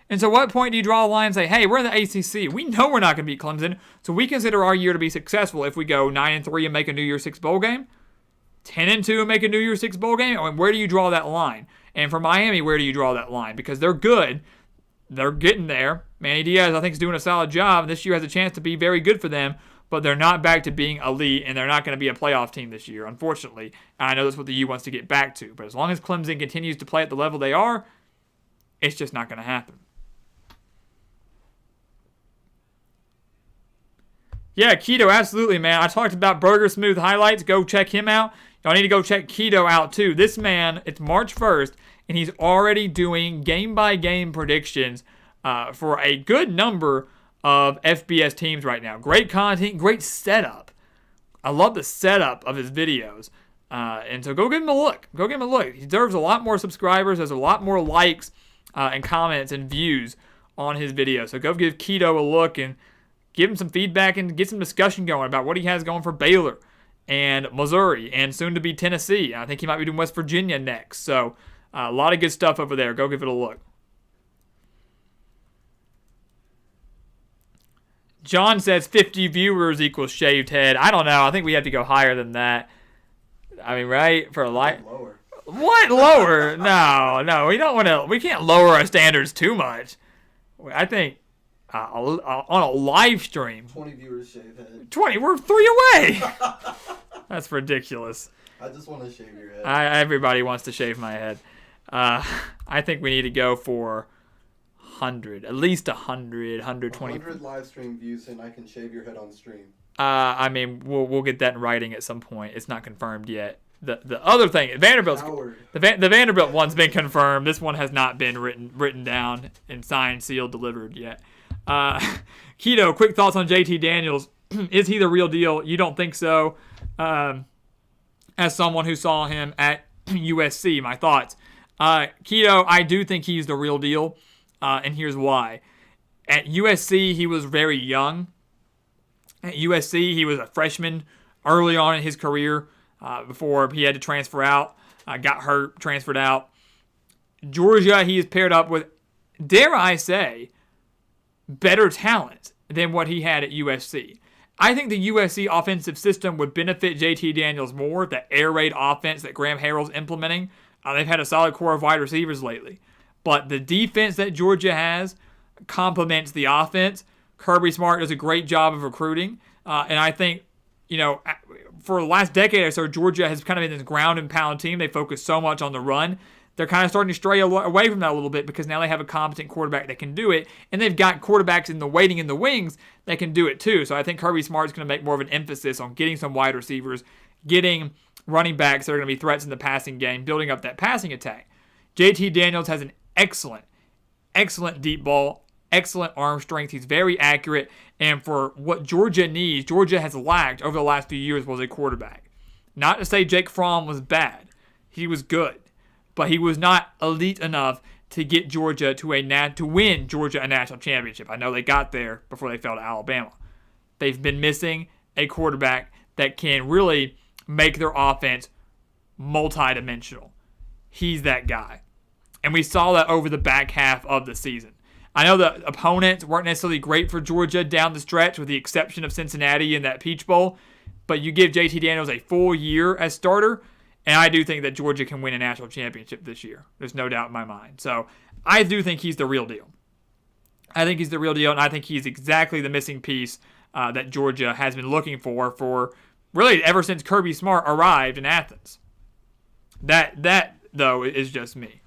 And so what point do you draw a line and say, hey, we're in the ACC. We know we're not going to beat Clemson, so we consider our year to be successful if we go 9-3 and make a New Year's Six bowl game, 10-2 and make a New Year's Six bowl game. I mean, where do you draw that line? And for Miami, where do you draw that line? Because they're good. They're getting there. Manny Diaz, I think, is doing a solid job. This year has a chance to be very good for them, but they're not back to being elite, and they're not going to be a playoff team this year, unfortunately. And I know that's what the U wants to get back to. But as long as Clemson continues to play at the level they are, it's just not going to happen. Yeah, Keto, absolutely, man. I talked about Burger Smooth highlights. Go check him out. Y'all need to go check Keto out, too. This man, it's March 1st, and he's already doing game-by-game predictions for a good number of FBS teams right now. Great content, great setup. I love the setup of his videos. And so go give him a look. Go give him a look. He deserves a lot more subscribers. There's a lot more likes and comments and views on his videos. So go give Keto a look and give him some feedback and get some discussion going about what he has going for Baylor and Missouri and soon to be Tennessee. I think he might be doing West Virginia next. So a lot of good stuff over there. Go give it a look. John says 50 viewers equals shaved head. I don't know. I think we have to go higher than that. I mean, right? For a light. Lower. What? Lower? No. We don't want to. We can't lower our standards too much. I think on a live stream. 20 viewers shave head. 20? We're 3 away. That's ridiculous. I just want to shave your head. Everybody wants to shave my head. I think we need to go for 100, at least 100, 120. 100 live stream views, and I can shave your head on stream. I mean, we'll get that in writing at some point. It's not confirmed yet. The other thing, Vanderbilt's the Vanderbilt one's been confirmed. This one has not been written down and signed, sealed, delivered yet. Keto, quick thoughts on JT Daniels. Is he the real deal? You don't think so? As someone who saw him at USC, my thoughts. Keto, I do think he's the real deal. And here's why. At USC, he was very young. At USC, he was a freshman early on in his career before he had to transfer out. Got hurt, transferred out. Georgia, he is paired up with, dare I say, better talent than what he had at USC. I think the USC offensive system would benefit JT Daniels more, the air raid offense that Graham Harrell's implementing. They've had a solid core of wide receivers lately. But the defense that Georgia has complements the offense. Kirby Smart does a great job of recruiting. And I think, for the last decade or so, Georgia has kind of been this ground and pound team. They focus so much on the run. They're kind of starting to stray away from that a little bit because now they have a competent quarterback that can do it. And they've got quarterbacks in the waiting in the wings that can do it too. So I think Kirby Smart's going to make more of an emphasis on getting some wide receivers, getting running backs that are going to be threats in the passing game, building up that passing attack. JT Daniels has an excellent deep ball, excellent arm strength. He's very accurate. And for what Georgia needs, Georgia has lacked over the last few years was a quarterback. Not to say Jake Fromm was bad. He was good. But he was not elite enough to get Georgia to win Georgia a national championship. I know they got there before they fell to Alabama. They've been missing a quarterback that can really make their offense multidimensional. He's that guy. And we saw that over the back half of the season. I know the opponents weren't necessarily great for Georgia down the stretch, with the exception of Cincinnati in that Peach Bowl, but you give JT Daniels a full year as starter, and I do think that Georgia can win a national championship this year. There's no doubt in my mind. So I do think he's the real deal. I think he's the real deal, and I think he's exactly the missing piece that Georgia has been looking for really ever since Kirby Smart arrived in Athens. That though, is just me.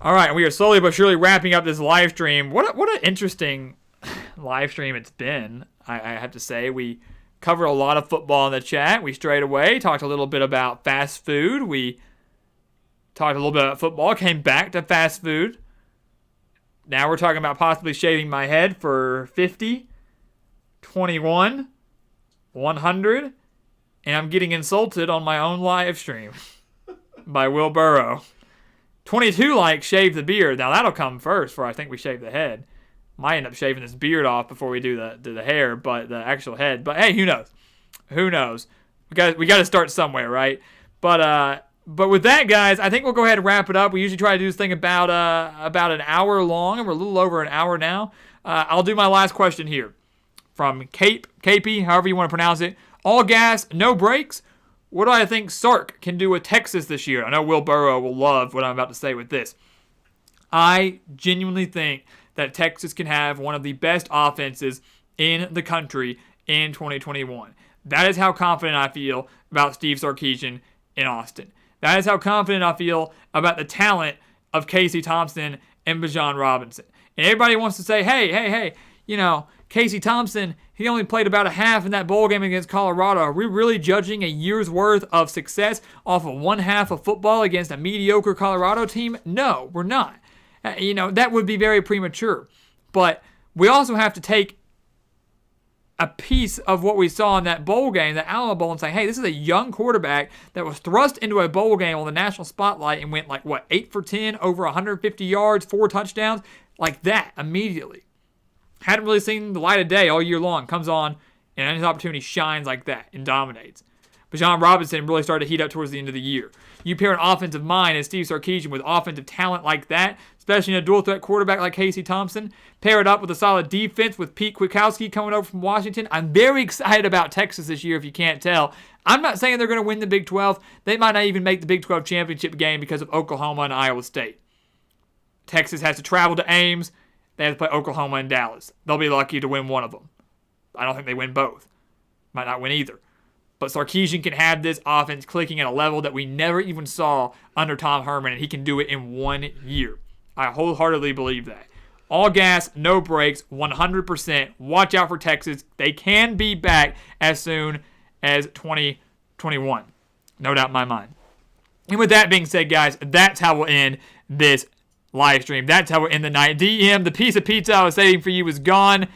All right, we are slowly but surely wrapping up this live stream. What an interesting live stream it's been, I have to say. We covered a lot of football in the chat. We strayed away, talked a little bit about fast food. We talked a little bit about football, came back to fast food. Now we're talking about possibly shaving my head for 50, 21, 100, and I'm getting insulted on my own live stream by Will Burrow. 22 likes shave the beard. Now that'll come first, for I think we shave the head. Might end up shaving this beard off before we do the hair, but the actual head. But hey, who knows? Who knows? We got to start somewhere, right? But with that, guys, I think we'll go ahead and wrap it up. We usually try to do this thing about an hour long, and we're a little over an hour now. I'll do my last question here from Capey, however you want to pronounce it. All gas, no brakes. What do I think Sark can do with Texas this year? I know Will Burrow will love what I'm about to say with this. I genuinely think that Texas can have one of the best offenses in the country in 2021. That is how confident I feel about Steve Sarkisian in Austin. That is how confident I feel about the talent of Casey Thompson and Bijan Robinson. And everybody wants to say, hey, Casey Thompson, he only played about a half in that bowl game against Colorado. Are we really judging a year's worth of success off of one half of football against a mediocre Colorado team? No, we're not. That would be very premature. But we also have to take a piece of what we saw in that bowl game, the Alamo Bowl, and say, hey, this is a young quarterback that was thrust into a bowl game on the national spotlight and went 8 for 10, over 150 yards, 4 touchdowns, like that immediately. Hadn't really seen the light of day all year long. Comes on, and his opportunity shines like that and dominates. Bijan Robinson really started to heat up towards the end of the year. You pair an offensive mind as Steve Sarkisian with offensive talent like that, especially in a dual-threat quarterback like Casey Thompson, pair it up with a solid defense with Pete Kwiatkowski coming over from Washington. I'm very excited about Texas this year, if you can't tell. I'm not saying they're going to win the Big 12. They might not even make the Big 12 championship game because of Oklahoma and Iowa State. Texas has to travel to Ames. They have to play Oklahoma and Dallas. They'll be lucky to win one of them. I don't think they win both. Might not win either. But Sarkisian can have this offense clicking at a level that we never even saw under Tom Herman, and he can do it in 1 year. I wholeheartedly believe that. All gas, no brakes, 100%. Watch out for Texas. They can be back as soon as 2021. No doubt in my mind. And with that being said, guys, that's how we'll end this live stream. That's how we'll end the night. DM, the piece of pizza I was saving for you was gone.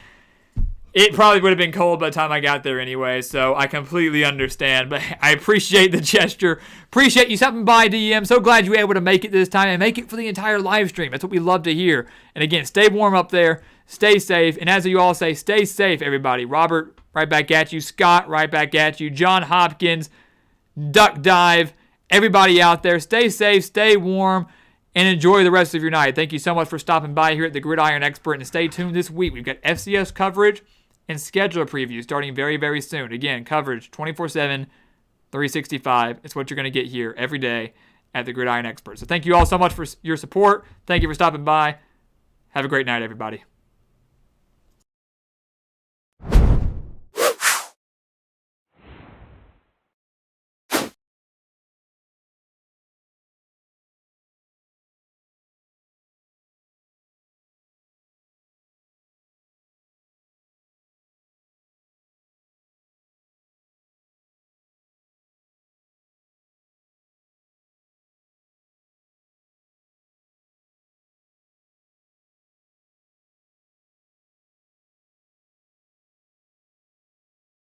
It probably would have been cold by the time I got there anyway, so I completely understand. But I appreciate the gesture. Appreciate you stopping by, DM. So glad you were able to make it this time and make it for the entire live stream. That's what we love to hear. And again, stay warm up there. Stay safe. And as you all say, stay safe, everybody. Robert, right back at you. Scott, right back at you. John Hopkins, Duck Dive. Everybody out there, stay safe, stay warm, and enjoy the rest of your night. Thank you so much for stopping by here at the Gridiron Expert. And stay tuned this week. We've got FCS coverage and scheduler preview starting very, very soon. Again, coverage 24/7, 365. It's what you're going to get here every day at the Gridiron Expert. So thank you all so much for your support. Thank you for stopping by. Have a great night, everybody.